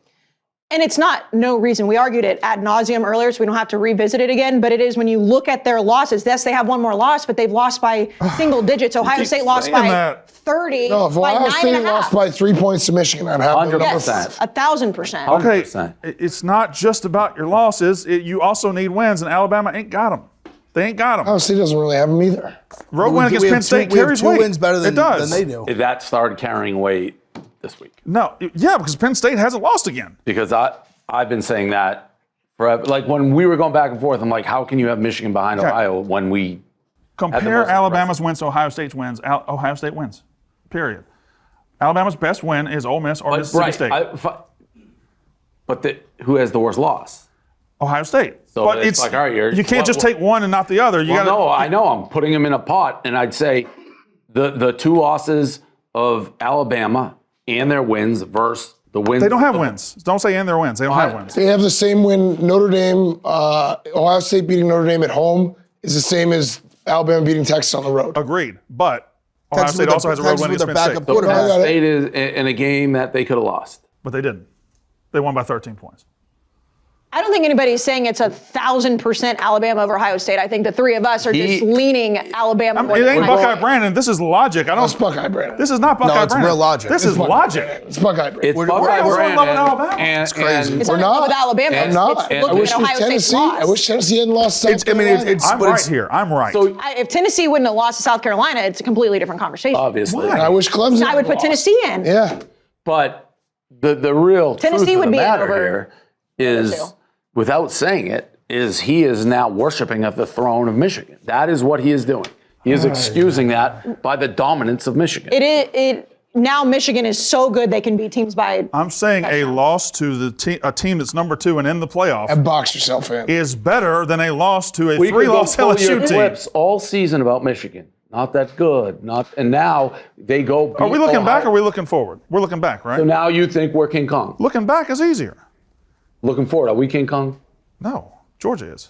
And it's not no reason. We argued it ad nauseum earlier, so we don't have to revisit it again. But it is when you look at their losses. Yes, they have one more loss, but they've lost by single digits. Ohio State lost saying by that. 30. No, if by Ohio 9.5. State lost by 3 points to Michigan, I'd have 100%. Yes, 1,000%. Okay, 100%. it's not just about your losses. You also need wins, and Alabama ain't got them. They ain't got them. Ohio State doesn't really have them either. Road win against Penn State We have carries two weight. wins better than, it does. than they do. That started carrying weight this week No, yeah, because Penn State hasn't lost again. because I've been saying that forever. Like when we were going back and forth, I'm like, how can you have Michigan behind Okay. Ohio when we Compare most Alabama's wins to Ohio State's wins. Ohio State wins. Period. Alabama's best win is Ole Miss or Mississippi State. Who has the worst loss? Ohio State. So but it's like, all right, you can't just take one and not the other. You Well, got no, I know. I'm putting them in a pot, and I'd say the two losses of Alabama and their wins versus the wins. They don't have wins. Don't say and their wins. They don't have wins. They have the same win. Notre Dame, Ohio State beating Notre Dame at home is the same as Alabama beating Texas on the road. Agreed. But Ohio Texas State with also the- has a road Texas win with against their Penn State. backup quarterback. got it. State is in a game that they could have lost. But they didn't. They won by 13 points. I don't think anybody's saying it's 1,000% Alabama over Ohio State. I think the three of us are just leaning Alabama. more It than ain't Ohio Buckeye State. Brandon. This is logic. It's Buckeye Brandon. This is not Buckeye it's Brandon. real logic. This It's is Buckeye logic. It's Buckeye Brandon. It's we're Buckeye also Brandon, loving Alabama. and, It's crazy. and It's We're not not. with Alabama. I'm It's not. looking I at wish it was Ohio State's Tennessee. loss. I wish Tennessee hadn't lost South I mean, Carolina. it's I'm but right it's- here. I'm right. so If Tennessee wouldn't have lost to South Carolina, it's a completely different conversation. obviously, And I wish Clemson I would put lost. Tennessee in. Yeah. but the real Tennessee truth of would the be matter over here is, two. without saying it, is he is now worshiping at the throne of Michigan. That is what he is doing. He is excusing that by the dominance of Michigan. Now Michigan is so good they can beat teams by. I'm saying a loss to a team that's number 2 and in the playoff And box yourself in. is better than a loss to a We could go 3-loss pull your LSU team. clips all season about Michigan. Not that good. And now they go. Are we beat looking back Ohio. or are we looking forward? We're looking back, right? So now you think we're King Kong. Looking back is easier. Looking forward, are we King Kong? No, Georgia is.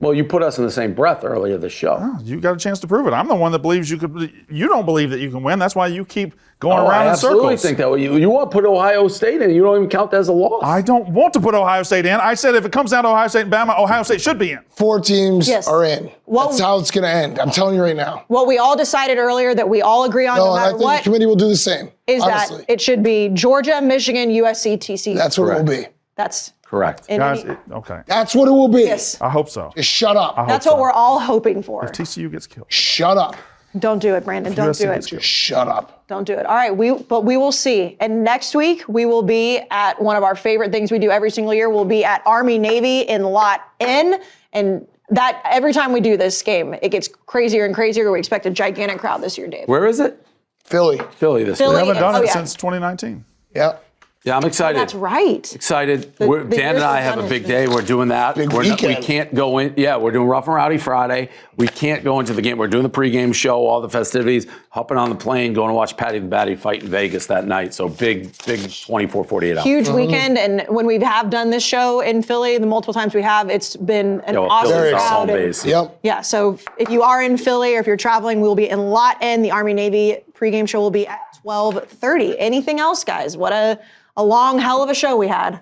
Well, you put us in the same breath earlier this show. You got a chance to prove it. I'm the one that believes you could. You don't believe that you can win. That's why you keep going Oh, around I in absolutely circles. think that way. You want to put Ohio State in, you don't even count that as a loss. I don't want to put Ohio State in. I said if it comes down to Ohio State and Bama, Ohio State should be in. 4 teams Yes. are in. Well- That's how it's going to end. I'm telling you right now. What we all decided earlier that we all agree on, No, no and I matter think what, the committee will do the same. is honestly. that it should be Georgia, Michigan, USC, TCU. That's what it will be. That's Correct. in Guys, any- okay. That's what it will be. yes. I hope so. Just shut up. That's what we're all hoping for. TCU gets killed. Shut up. Don't do it, Brandon. Don't USC do gets it. killed. Shut up. Don't do it. All right, but we will see. And next week we will be at one of our favorite things we do every single year. We'll be at Army Navy in Lot N, and that every time we do this game, it gets crazier and crazier. We expect a gigantic crowd this year, Dave. Where is it? Philly. Philly this Philly. week. We haven't done Oh, it yeah. since 2019. Yeah. Yeah, I'm excited. That's right. Excited. The Dan and years I have have a done big it. day. We're doing that. Big We weekend. can't go in. Yeah, we're doing Rough and Rowdy Friday. We can't go into the game. We're doing the pregame show, all the festivities, hopping on the plane, going to watch Patty the Batty fight in Vegas that night. So big 24, 48 hours. Huge weekend, and when we have done this show in Philly, the multiple times we have, it's been an awesome Philly's our crowd. home and- base. Yep. Yeah, so if you are in Philly or if you're traveling, we'll be in Lot N. The Army-Navy pregame show will be at 12:30. Anything else, guys? What a long hell of a show we had.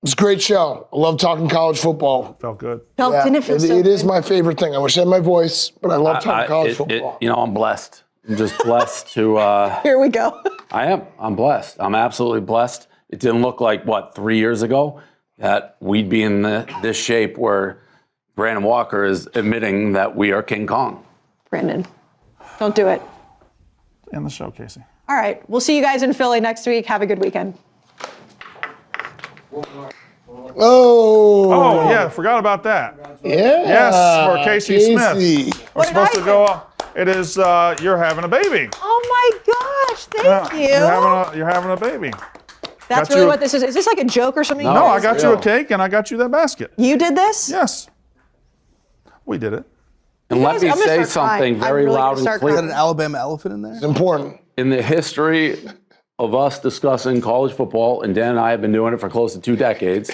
It's a great show. I love talking college football. Felt good. Yeah, Didn't it feel so it is good? my favorite thing. I wish I had my voice, but I love talking college football. I'm blessed. I'm just blessed to. Here we go. I am. I'm blessed. I'm absolutely blessed. It didn't look like, 3 years ago that we'd be in this shape where Brandon Walker is admitting that we are King Kong. Brandon, don't do it. End the show, Casey. All right, we'll see you guys in Philly next week. Have a good weekend. Oh, Oh, yeah, forgot about that. yeah. Yes, for Casey Smith. Casey. We're did supposed I to go up. It is, you're having a baby. Oh my gosh, thank you. You're having a baby. That's got really you- what this is. Is this like a joke or something? No, I it's got you real. a cake and I got you that basket. You did this? Yes. We did it. And let guys- me I'm gonna say start something crying. I'm very really loud gonna and start clear. Is that an Alabama elephant in there? It's important. In the history of us discussing college football, and Dan and I have been doing it for close to 2 decades,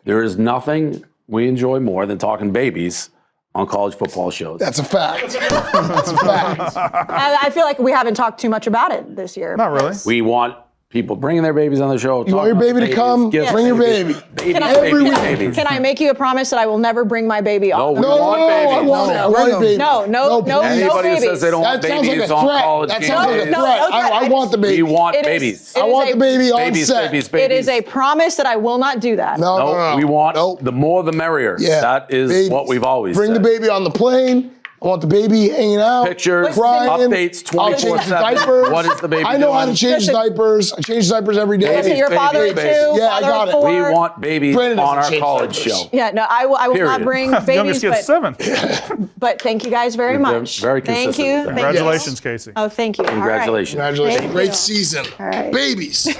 there is nothing we enjoy more than talking babies on college football shows. That's a fact. That's a fact. I feel like we haven't talked too much about it this year. Not really. We want people bringing their babies on the show. You want your baby to come? Bring your baby. Babies, Every babies, week. babies. Can I make you a promise that I will never bring my baby No, on? we No, want I babies. want it. I want a baby. No Anybody that babies. says they don't want That sounds like babies a on threat. college That games, sounds like a No, threat. no threat. I want the baby. we want It is- babies. it I is want a- the baby on Babies, set. babies, It babies. is a promise that I will not do that. No, We want Nope. the more the merrier. Yeah. That is Babies. what we've always Bring said. the baby on the plane. I want the baby hanging out. Pictures, crying. updates, I'll change the 24/7. diapers. What is the baby I know how to doing? change diapers. I change diapers every day. Listen, your Babies, father babies, too. babies. Yeah, I father got of it. 4. We want babies Brandon on doesn't our change college diapers. show. Yeah, no, I will not Period. bring Youngest babies, gets 7. but thank you guys very much. very Thank consistent you. with that. Thank you. Congratulations, Casey. Oh, thank you. All right. Congratulations. Congratulations. Thank Great you. season. All right. Babies.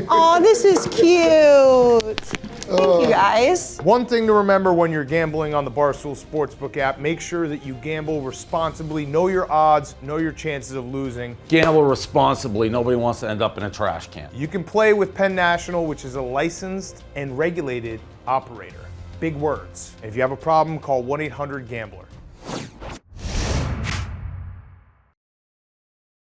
Oh, this is cute. Thank you guys. One thing to remember when you're gambling on the Barstool Sportsbook app, make sure that you gamble responsibly, know your odds, know your chances of losing. Gamble responsibly. Nobody wants to end up in a trash can. You can play with Penn National, which is a licensed and regulated operator. Big words. If you have a problem, call 1-800-GAMBLER.